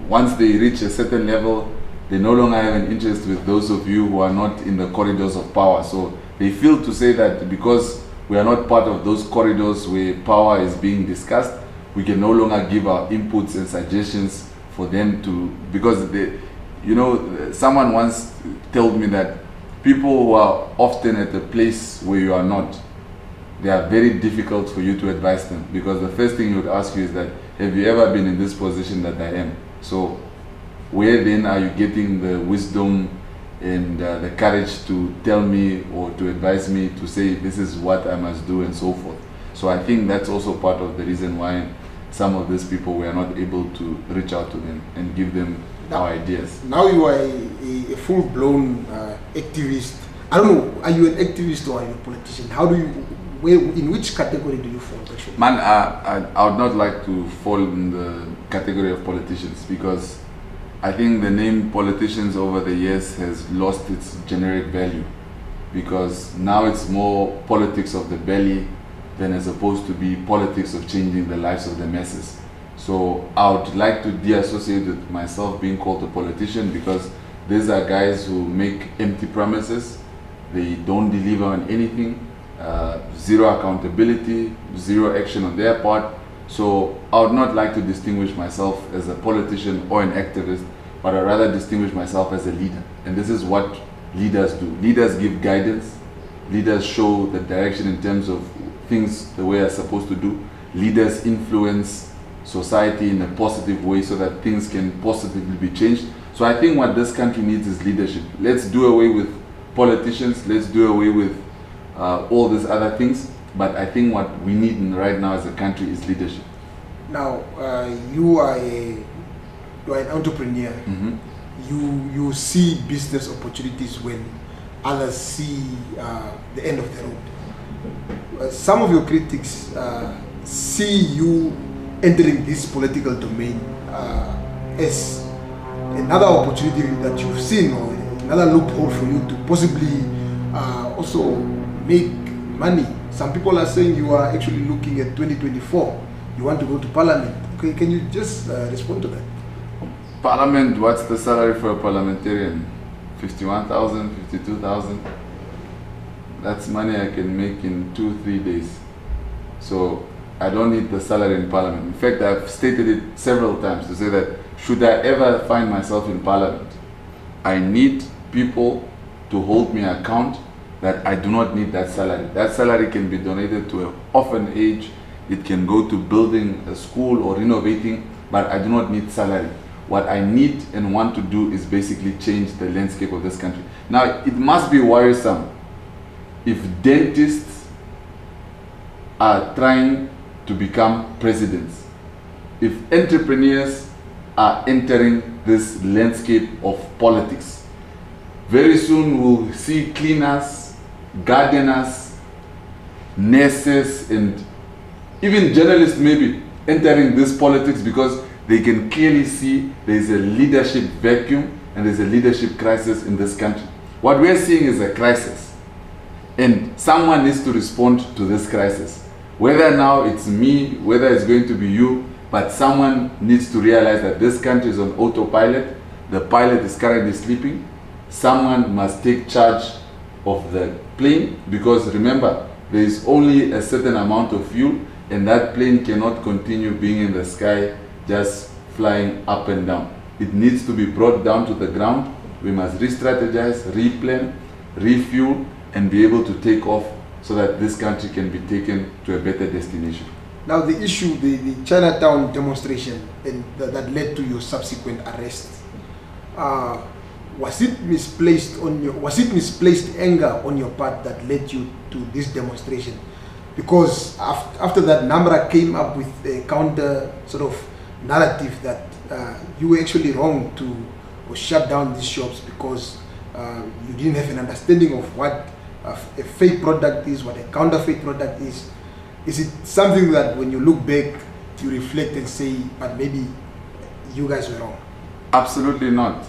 B: once they reach a certain level, they no longer have an interest with those of you who are not in the corridors of power. So they feel to say that because we are not part of those corridors where power is being discussed, we can no longer give our inputs and suggestions for them to, because they, you know, someone once told me that people who are often at a place where you are not, they are very difficult for you to advise them, because the first thing you would ask you is that, have you ever been in this position that I am? So where then are you getting the wisdom and the courage to tell me or to advise me to say this is what I must do and so forth? So I think that's also part of the reason why some of these people were not able to reach out to them and give them our ideas.
A: Now you are a full-blown activist. I don't know, are you an activist or are you a politician? How do you, in which category do you fall? Actually?
B: Man, I would not like to fall in the category of politicians, because I think the name politicians over the years has lost its generic value, because now it's more politics of the belly than as opposed to be politics of changing the lives of the masses. So I would like to de-associate with myself being called a politician, because these are guys who make empty promises, they don't deliver on anything, zero accountability, zero action on their part. So I would not like to distinguish myself as a politician or an activist, but I'd rather distinguish myself as a leader. And this is what leaders do. Leaders give guidance, leaders show the direction in terms of things the way they're supposed to do. Leaders influence society in a positive way so that things can positively be changed. So I think what this country needs is leadership. Let's do away with politicians, let's do away with all these other things, but I think what we need right now as a country is leadership.
A: Now, you are an entrepreneur. You see business opportunities when others see the end of the road. Some of your critics see you entering this political domain as another opportunity that you've seen, or another loophole for you to possibly also make money. Some people are saying you are actually looking at 2024. You want to go to parliament. Okay, can you just respond to that?
B: Parliament, what's the salary for a parliamentarian? 51,000, 52,000? That's money I can make in 2-3 days. So I don't need the salary in parliament. In fact, I've stated it several times to say that should I ever find myself in parliament, I need people to hold me account that I do not need that salary. That salary can be donated to an orphan age, it can go to building a school or renovating, but I do not need salary. What I need and want to do is basically change the landscape of this country. Now, it must be worrisome if dentists are trying to become presidents, if entrepreneurs are entering this landscape of politics. Very soon we'll see cleaners, gardeners, nurses, and even journalists maybe entering this politics, because they can clearly see there's a leadership vacuum and there's a leadership crisis in this country. What we're seeing is a crisis, and someone needs to respond to this crisis. Whether now it's me, whether it's going to be you, but someone needs to realize that this country is on autopilot. The pilot is currently sleeping. Someone must take charge of the plane, because remember, there is only a certain amount of fuel, and that plane cannot continue being in the sky just flying up and down. It needs to be brought down to the ground. We must re-strategize, replan, refuel, and be able to take off so that this country can be taken to a better destination.
A: Now the issue, the Chinatown demonstration and that led to your subsequent arrest, was it misplaced anger on your part that led you to this demonstration? Because after that, Namra came up with a counter sort of narrative that you were actually wrong to shut down these shops because you didn't have an understanding of what a fake product is, what a counterfeit product is. Is it something that when you look back, you reflect and say, but maybe you guys were wrong?
B: Absolutely not.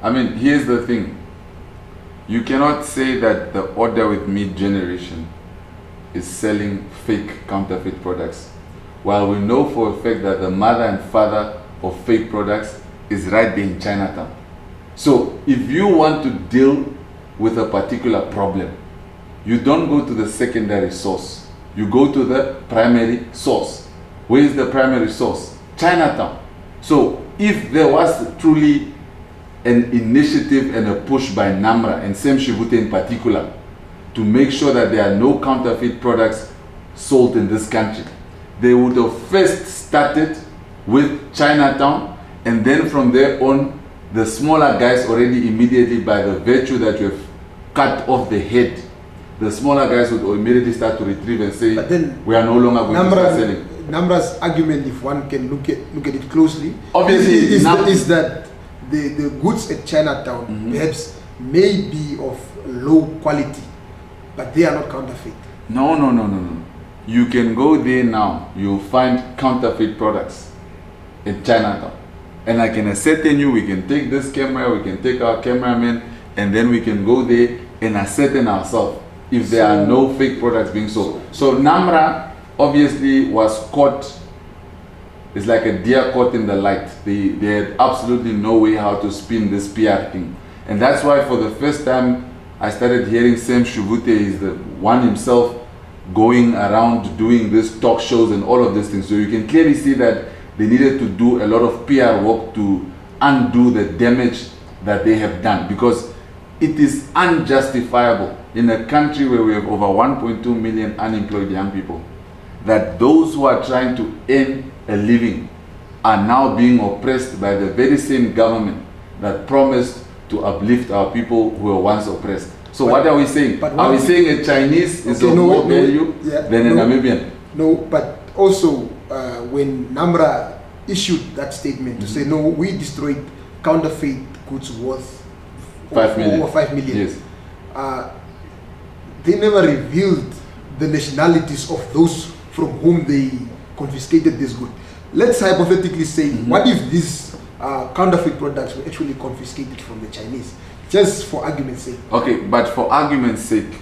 B: I mean, here's the thing. You cannot say that the order with me generation is selling fake counterfeit products, while we know for a fact that the mother and father of fake products is right there in Chinatown. So if you want to deal with a particular problem, you don't go to the secondary source. You go to the primary source. Where is the primary source? Chinatown. So if there was truly an initiative and a push by Namra and Sam Shivute in particular to make sure that there are no counterfeit products sold in this country, they would have first started with Chinatown, and then from there on, the smaller guys already immediately, by the virtue that you have cut off the head, the smaller guys would immediately start to retrieve and say, but then we are no longer going to start selling.
A: Namra's argument, if one can look at it closely,
B: obviously
A: is that the goods at Chinatown perhaps may be of low quality, but they are not counterfeit.
B: No. You can go there now, you'll find counterfeit products in Chinatown. And I can ascertain you, we can take this camera, we can take our cameraman, and then we can go there and ascertain ourselves if there are no fake products being sold. So Namra obviously was caught, it's like a deer caught in the light. They had absolutely no way how to spin this PR thing. And that's why for the first time I started hearing Sam Shivute is the one himself going around doing these talk shows and all of these things. So you can clearly see that they needed to do a lot of PR work to undo the damage that they have done, because it is unjustifiable in a country where we have over 1.2 million unemployed young people that those who are trying to earn a living are now being oppressed by the very same government that promised to uplift our people who were once oppressed. So what are we saying? Are we saying a Chinese is of more value than a Namibian?
A: No, but also when Namra issued that statement to say, no, we destroyed counterfeit goods worth
B: 5 million.
A: Over 5 million.
B: Yes.
A: They never revealed the nationalities of those from whom they confiscated this good. Let's hypothetically say, what if these counterfeit products were actually confiscated from the Chinese? Just for argument's sake.
B: Okay, but for argument's sake,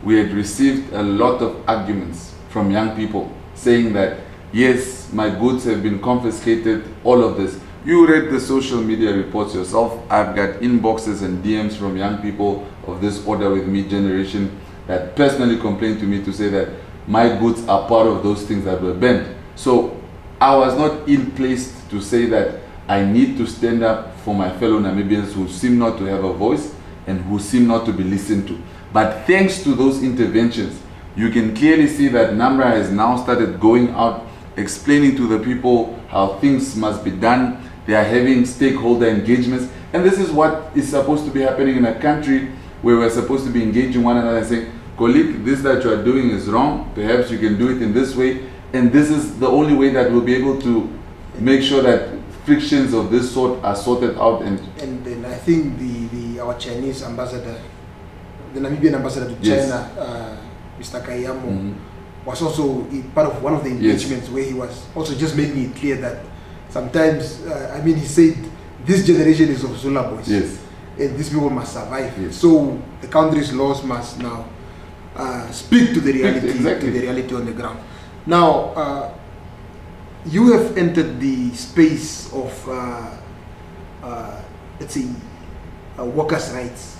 B: we had received a lot of arguments from young people saying that, yes, my goods have been confiscated, all of this. You read the social media reports yourself. I've got inboxes and DMs from young people of this order with me generation that personally complained to me to say that my goods are part of those things that were banned. So I was not ill-placed to say that I need to stand up for my fellow Namibians who seem not to have a voice and who seem not to be listened to. But thanks to those interventions, you can clearly see that Namra has now started going out, explaining to the people how things must be done. They are having stakeholder engagements. And this is what is supposed to be happening in a country where we're supposed to be engaging one another and saying, colleague, this that you are doing is wrong. Perhaps you can do it in this way. And this is the only way that we'll be able to make sure that frictions of this sort are sorted out. And
A: then I think our Chinese ambassador, the Namibian ambassador to China, Mr. Kayamo, was also part of one of the engagements where he was also just making it clear that sometimes, I mean, he said, this generation is of Zula boys.
B: Yes.
A: And these people must survive.
B: Yes.
A: So the country's laws must now speak to the reality,
B: exactly.
A: to the reality on the ground. Now, you have entered the space of, let's say, workers' rights.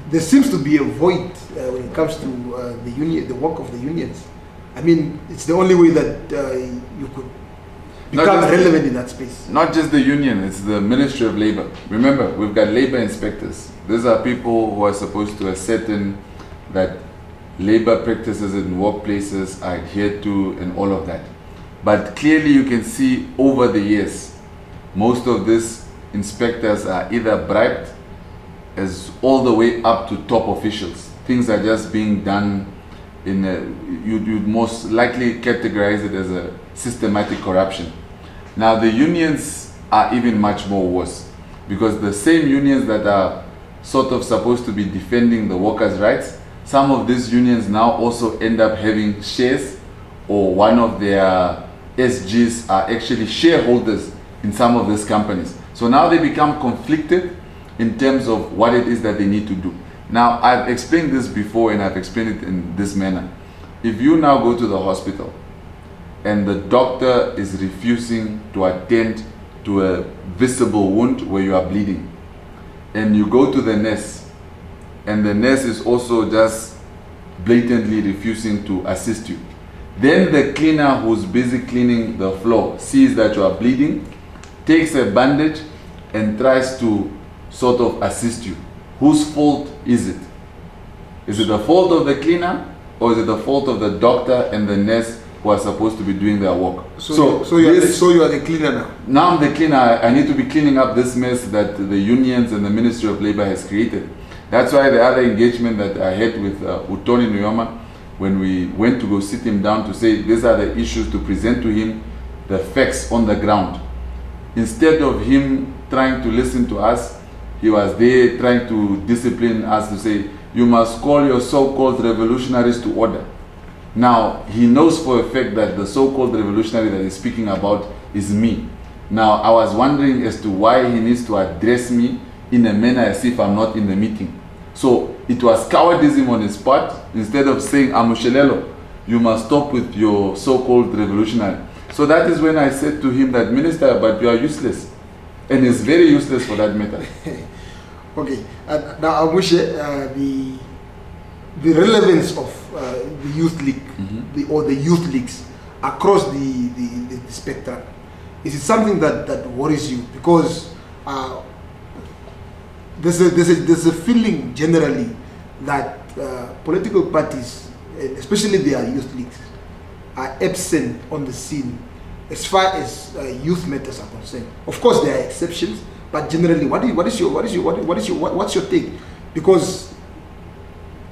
A: There seems to be a void when it comes to the work of the unions. I mean, it's the only way that you could become relevant in that space.
B: Not just the union, it's the Ministry of Labor. Remember, we've got labor inspectors. These are people who are supposed to ascertain that labor practices in workplaces are adhered to and all of that. But clearly you can see over the years, most of these inspectors are either bribed as all the way up to top officials. Things are just being done in a, you'd most likely categorize it as a systematic corruption. Now the unions are even much more worse, because the same unions that are sort of supposed to be defending the workers' rights, some of these unions now also end up having shares, or one of their SGs are actually shareholders in some of these companies. So now they become conflicted in terms of what it is that they need to do. Now, I've explained this before, and I've explained it in this manner. If you now go to the hospital and the doctor is refusing to attend to a visible wound where you are bleeding, and you go to the nurse, and the nurse is also just blatantly refusing to assist you, then the cleaner who's busy cleaning the floor sees that you are bleeding, takes a bandage and tries to sort of assist you. Whose fault is it? Is it the fault of the cleaner, or is it the fault of the doctor and the nurse who are supposed to be doing their work?
A: So you are the cleaner now?
B: Now I'm the cleaner. I need to be cleaning up this mess that the unions and the Ministry of Labor has created. That's why the other engagement that I had with Utoni Nuyoma, when we went to go sit him down to say these are the issues to present to him, the facts on the ground. Instead of him trying to listen to us, he was there trying to discipline us to say, you must call your so-called revolutionaries to order. Now, he knows for a fact that the so-called revolutionary that he's speaking about is me. Now, I was wondering as to why he needs to address me in a manner as if I'm not in the meeting. So, it was cowardice on his part. Instead of saying, Amushelelo, you must stop with your so-called revolutionary. So that is when I said to him that, Minister, but you are useless. And he's very useless for that matter.
A: Okay, now Amushe, the relevance of the youth league, or the youth leagues across the spectrum, is it something that worries you? Because there's a feeling generally that political parties, especially their youth leagues, are absent on the scene as far as youth matters are concerned. Of course, there are exceptions, but generally, what's your take? Because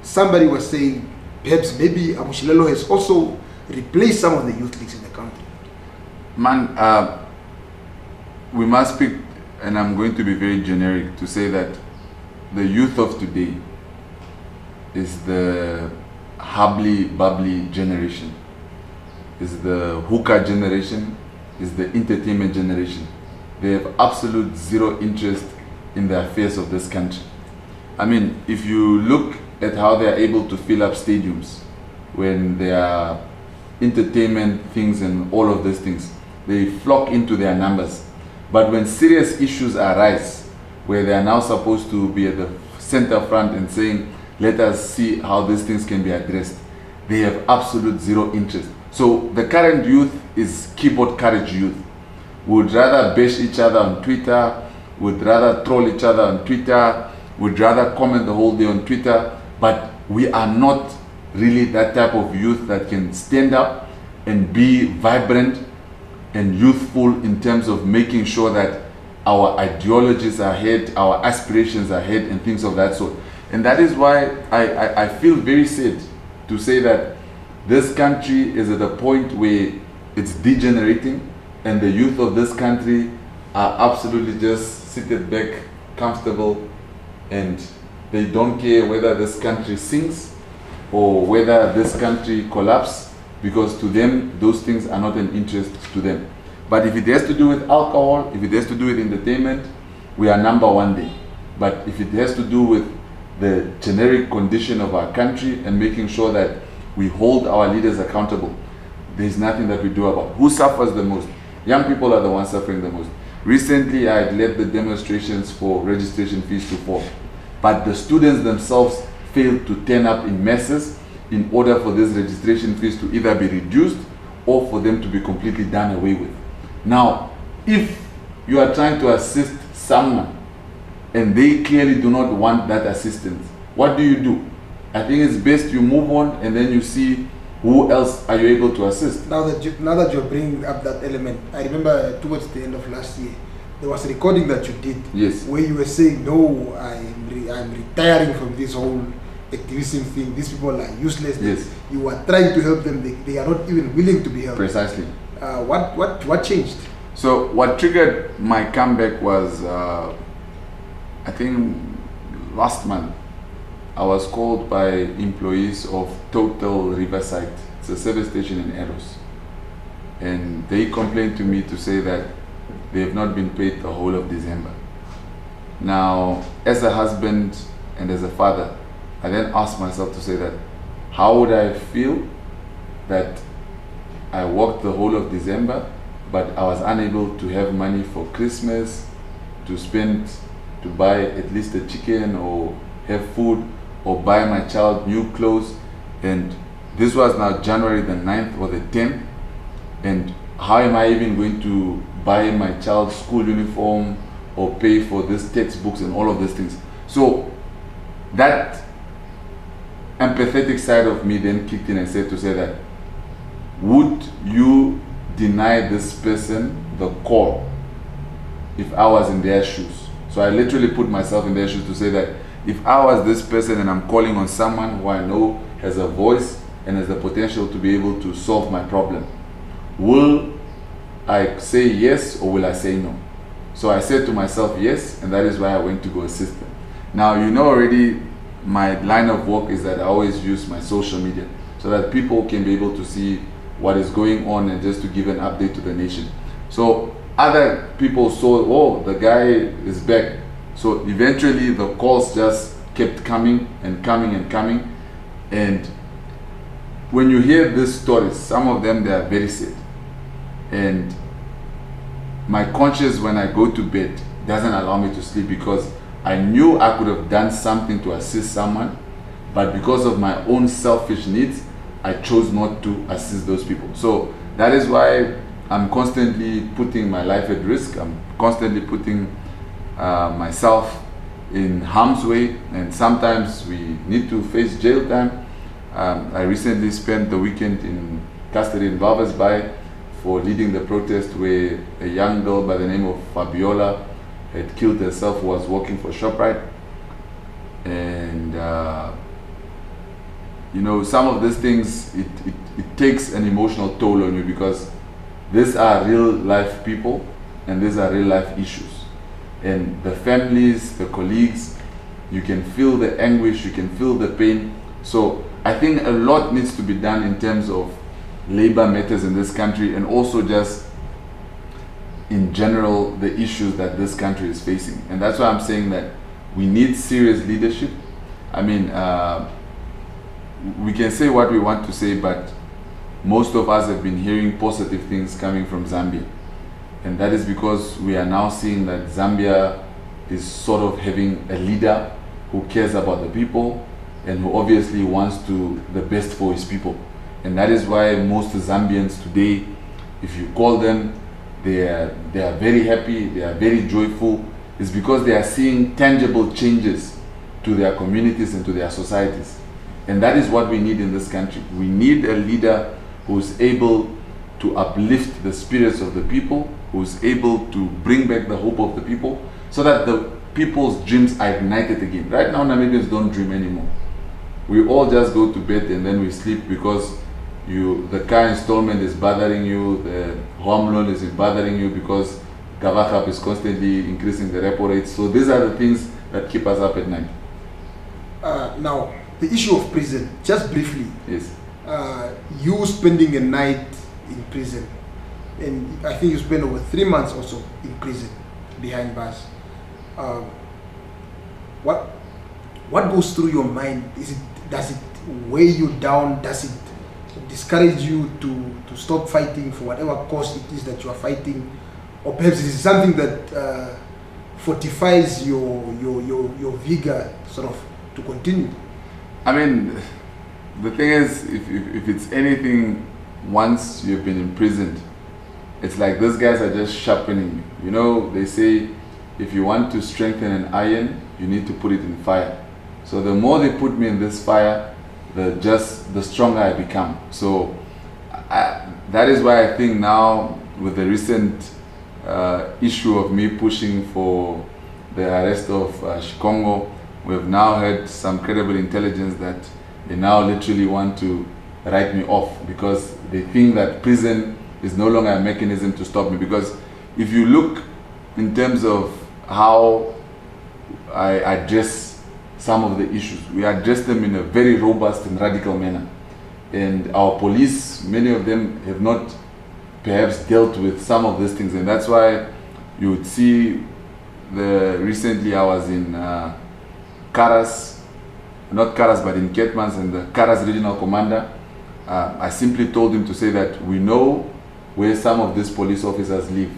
A: somebody was saying perhaps maybe Amushelelo has also replaced some of the youth leagues in the country.
B: Man, we must speak, and I'm going to be very generic to say that the youth of today is the hubbly bubbly generation, is the hookah generation, is the entertainment generation. They have absolute zero interest in the affairs of this country. I mean, if you look at how they are able to fill up stadiums when there are entertainment things and all of these things, they flock into their numbers. But when serious issues arise, where they are now supposed to be at the center front and saying, let us see how these things can be addressed, they have absolute zero interest. So the current youth is keyboard courage youth. Would rather bash each other on Twitter, would rather troll each other on Twitter, would rather comment the whole day on Twitter, but we are not really that type of youth that can stand up and be vibrant and youthful in terms of making sure that our ideologies are ahead, our aspirations are ahead, and things of that sort. And that is why I feel very sad to say that this country is at a point where it's degenerating, and the youth of this country are absolutely just seated back, comfortable, and they don't care whether this country sinks or whether this country collapses, because to them, those things are not an interest to them. But if it has to do with alcohol, if it has to do with entertainment, we are number one there. But if it has to do with the generic condition of our country and making sure that we hold our leaders accountable, there's nothing that we do about it. Who suffers the most? Young people are the ones suffering the most. Recently, I had led the demonstrations for registration fees to fall, but the students themselves failed to turn up in masses in order for these registration fees to either be reduced or for them to be completely done away with. Now, if you are trying to assist someone and they clearly do not want that assistance, what do? I think it's best you move on and then you see who else are you able to assist.
A: Now that you're bringing up that element, I remember towards the end of last year, there was a recording that you did,
B: yes,
A: where you were saying, no, I'm retiring from this whole activism thing. These people are useless.
B: Yes.
A: You are trying to help them. They are not even willing to be helped.
B: Precisely.
A: What changed?
B: So what triggered my comeback was, I think last month, I was called by employees of Total Riverside. It's a service station in Eros. And they complained to me to say that they have not been paid the whole of December. Now, as a husband and as a father, I then asked myself to say that, how would I feel that I worked the whole of December, but I was unable to have money for Christmas, to spend, to buy at least a chicken or have food, or buy my child new clothes. And this was now January the 9th or the 10th. And how am I even going to buy my child's school uniform or pay for this textbooks and all of these things? So that empathetic side of me then kicked in and said that, would you deny this person the call if I was in their shoes? So I literally put myself in their shoes to say that, if I was this person and I'm calling on someone who I know has a voice and has the potential to be able to solve my problem, will I say yes or will I say no? So I said to myself yes, and that is why I went to go assist them. Now, you know already my line of work is that I always use my social media so that people can be able to see what is going on and just to give an update to the nation. So other people saw, oh, the guy is back. So eventually the calls just kept coming and coming and coming. And when you hear these stories, some of them, they are very sad. And my conscience when I go to bed doesn't allow me to sleep, because I knew I could have done something to assist someone, but because of my own selfish needs, I chose not to assist those people. So that is why I'm constantly putting my life at risk. I'm constantly putting myself in harm's way, and sometimes we need to face jail time. I recently spent the weekend in custody in Walvis Bay for leading the protest where a young girl by the name of Fabiola had killed herself, who was working for ShopRite. And you know, some of these things, it takes an emotional toll on you, because these are real life people and these are real life issues. And the families, the colleagues, you can feel the anguish, you can feel the pain. So I think a lot needs to be done in terms of labor matters in this country, and also just in general the issues that this country is facing. And that's why I'm saying that we need serious leadership. I mean, we can say what we want to say, but most of us have been hearing positive things coming from Zambia. And that is because we are now seeing that Zambia is sort of having a leader who cares about the people and who obviously wants to the best for his people. And that is why most Zambians today, if you call them, they are very happy, they are very joyful. It's because they are seeing tangible changes to their communities and to their societies. And that is what we need in this country. We need a leader who is able to uplift the spirits of the people, who is able to bring back the hope of the people, so that the people's dreams are ignited again. Right now, Namibians don't dream anymore. We all just go to bed and then we sleep because the car installment is bothering you, the home loan is bothering you because Gavakap is constantly increasing the repo rate. So these are the things that keep us up at night.
A: Now, the issue of prison, just briefly.
B: Yes.
A: You spending a night in prison, and I think you spent over 3 months also in prison behind bars. What goes through your mind? Does it weigh you down? Does it discourage you to stop fighting for whatever cause it is that you are fighting, or perhaps it is something that fortifies your vigor, sort of, to continue?
B: I mean, the thing is, if it's anything, once you've been imprisoned, it's like these guys are just sharpening you. You know, they say if you want to strengthen an iron, you need to put it in fire. So the more they put me in this fire, the stronger I become. So that is why I think now, with the recent issue of me pushing for the arrest of Shikongo, we've now had some credible intelligence that they now literally want to write me off, because they think that prison is no longer a mechanism to stop me. Because if you look in terms of how I address some of the issues, we address them in a very robust and radical manner. And our police, many of them have not perhaps dealt with some of these things, and that's why you would see recently I was in Karas, not Karas but in Ketmans, and the Karas regional commander, I simply told him to say that we know where some of these police officers live,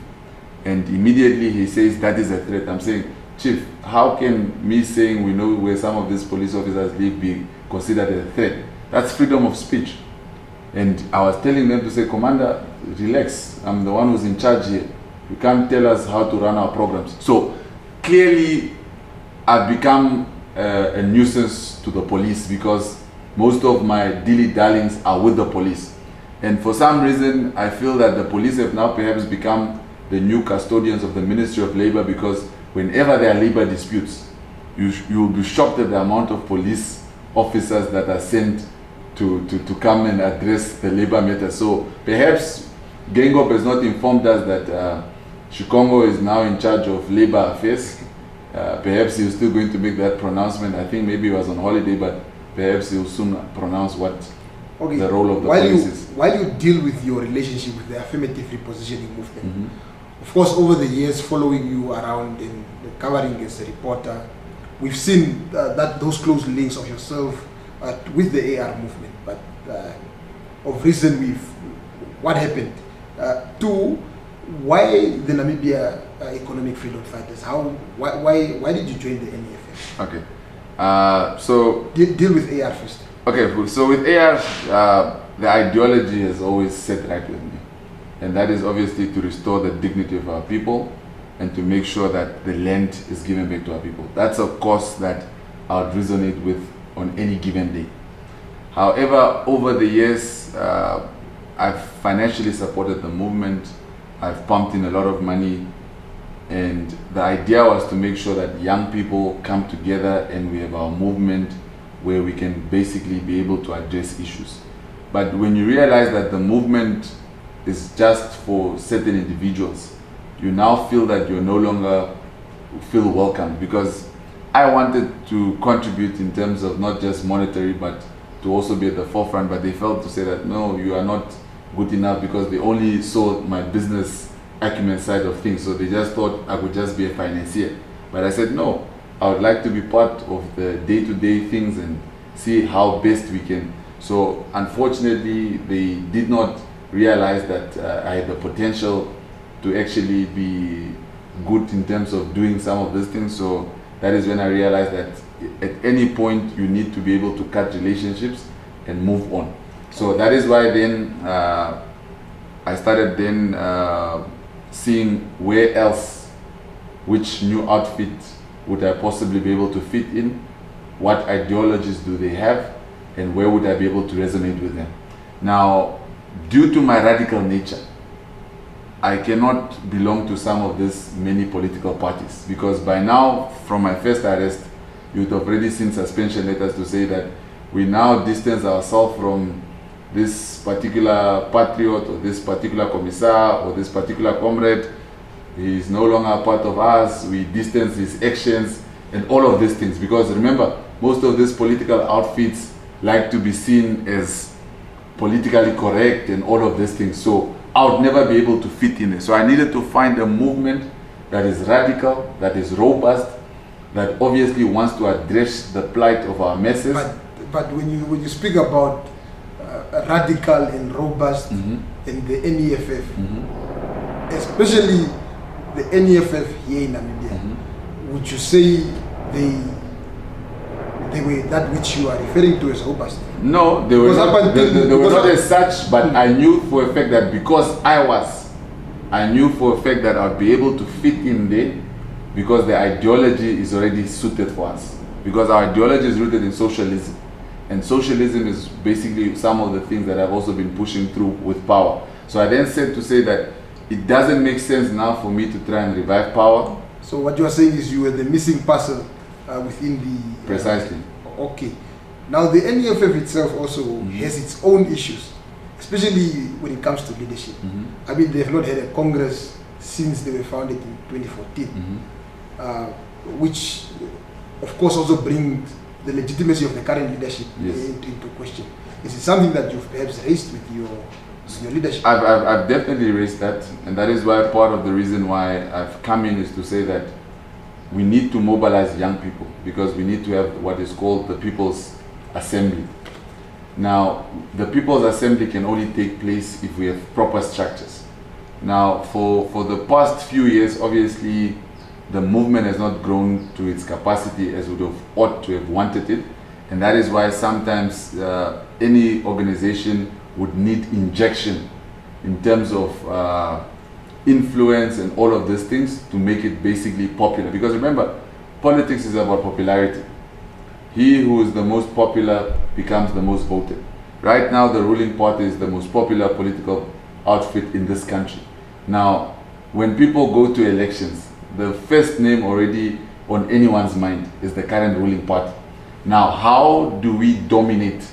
B: and immediately he says that is a threat. I'm saying, Chief, how can me saying we know where some of these police officers live be considered a threat? That's freedom of speech. And I was telling them to say, Commander, relax, I'm the one who's in charge here. You can't tell us how to run our programs. So clearly I've become a nuisance to the police, because most of my dilly-dallings are with the police. And for some reason, I feel that the police have now perhaps become the new custodians of the Ministry of Labor, because whenever there are labor disputes, you will be shocked at the amount of police officers that are sent to come and address the labor matter. So perhaps Gengop has not informed us that Shikongo is now in charge of labor affairs. Perhaps he's still going to make that pronouncement. I think maybe he was on holiday, but perhaps he'll soon pronounce what the role of the police is.
A: While you deal with your relationship with the affirmative repositioning movement, of course, over the years following you around and covering as a reporter, we've seen those close links of yourself with the AR movement. But of recent, what happened? Two, why the Namibia Economic Freedom Fighters? Why did you join the NEFF?
B: Okay, so
A: deal with AR first.
B: Okay, cool. So with AR, the ideology has always sat right with me, and that is obviously to restore the dignity of our people and to make sure that the land is given back to our people. That's a cause that I would resonate with on any given day. However, over the years, I've financially supported the movement. I've pumped in a lot of money, and the idea was to make sure that young people come together and we have our movement where we can basically be able to address issues. But when you realize that the movement is just for certain individuals, you now feel that you're no longer feel welcome, because I wanted to contribute in terms of not just monetary, but to also be at the forefront. But they felt to say that, no, you are not good enough, because they only saw my business acumen side of things. So they just thought I would just be a financier. But I said, no, I would like to be part of the day-to-day things and see how best we can. So unfortunately, they did not realize that I had the potential to actually be good in terms of doing some of these things. So that is when I realized that at any point you need to be able to cut relationships and move on. So that is why then I started then seeing where else, which new outfit would I possibly be able to fit in, what ideologies do they have, and where would I be able to resonate with them. Now, due to my radical nature, I cannot belong to some of these many political parties, because by now, from my first arrest, you'd have already seen suspension letters to say that we now distance ourselves from this particular patriot or this particular commissar or this particular comrade. He is no longer a part of us. We distance his actions and all of these things, because remember, most of these political outfits like to be seen as politically correct and all of these things. So I would never be able to fit in it. So I needed to find a movement that is radical, that is robust, that obviously wants to address the plight of our masses.
A: But when you speak about radical and robust in the NEFF, especially the NEFF here in Namibia, would you say they were that which you are referring to as robust?
B: No, they were not, they were not as such, but I knew for a fact that because I knew for a fact that I would be able to fit in there, because the ideology is already suited for us. because our ideology is rooted in socialism. And socialism is basically some of the things that I've also been pushing through with power. So I then said to say that it doesn't make sense now for me to try and revive power.
A: So what you are saying is you were the missing puzzle within the...
B: Precisely.
A: Okay. Now the NEFF itself also has its own issues, especially when it comes to leadership. I mean, they've not had a Congress since they were founded in 2014, which of course also brings the legitimacy of the current leadership into question. Is it something that you've perhaps raised with your leadership?
B: I've definitely raised that, and that is why part of the reason why I've come in is to say that we need to mobilize young people, because we need to have what is called the People's Assembly. Now, the People's Assembly can only take place if we have proper structures. Now, for the past few years, obviously, the movement has not grown to its capacity as would have ought to have wanted it, and that is why sometimes any organization would need injection in terms of influence and all of these things to make it basically popular. Because remember, politics is about popularity. He who is the most popular becomes the most voted. Right now, the ruling party is the most popular political outfit in this country. Now, when people go to elections, the first name already on anyone's mind is the current ruling party. Now, how do we dominate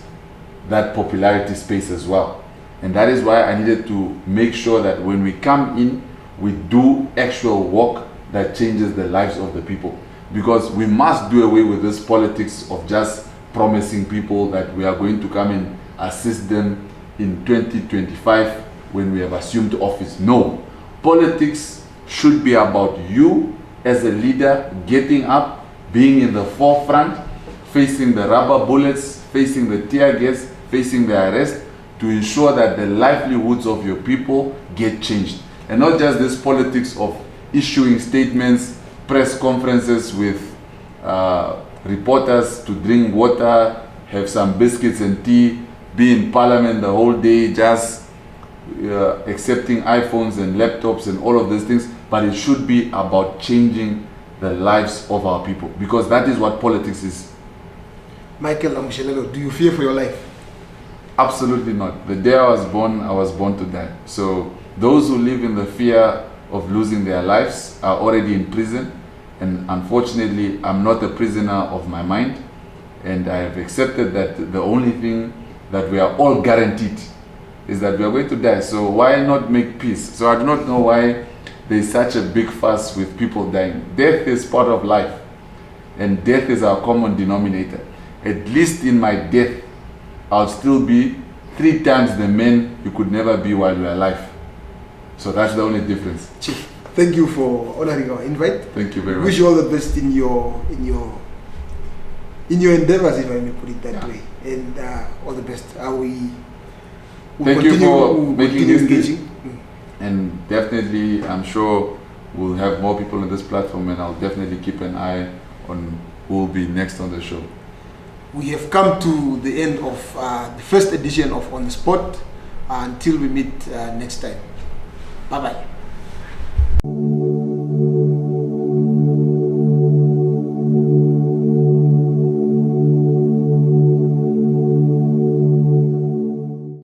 B: that popularity space as well? And that is why I needed to make sure that when we come in, we do actual work that changes the lives of the people. Because we must do away with this politics of just promising people that we are going to come and assist them in 2025 when we have assumed office. No, politics should be about you as a leader getting up, being in the forefront, facing the rubber bullets, facing the tear gas, facing the arrest, to ensure that the livelihoods of your people get changed. And not just this politics of issuing statements, press conferences with reporters to drink water, have some biscuits and tea, be in parliament the whole day just accepting iPhones and laptops and all of these things. But it should be about changing the lives of our people, because that is what politics is.
A: Michael Amushelelo, do you fear for your life?
B: Absolutely not. The day I was born to die. So those who live in the fear of losing their lives are already in prison. And unfortunately, I'm not a prisoner of my mind. And I have accepted that the only thing that we are all guaranteed is that we are going to die. So why not make peace? So I do not know why there is such a big fuss with people dying. Death is part of life. And death is our common denominator. At least in my death, I'll still be 3 times the man you could never be while you are alive. So that's the only difference.
A: Chief, thank you for honoring our invite.
B: Thank you very much.
A: Wish you all the best in your endeavors, if I may put it that way. And all the best.
B: Thank you for making history. And definitely, I'm sure we'll have more people on this platform, and I'll definitely keep an eye on who will be next on the show.
A: We have come to the end of the first edition of On the Spot. Until we meet next time. Bye-bye.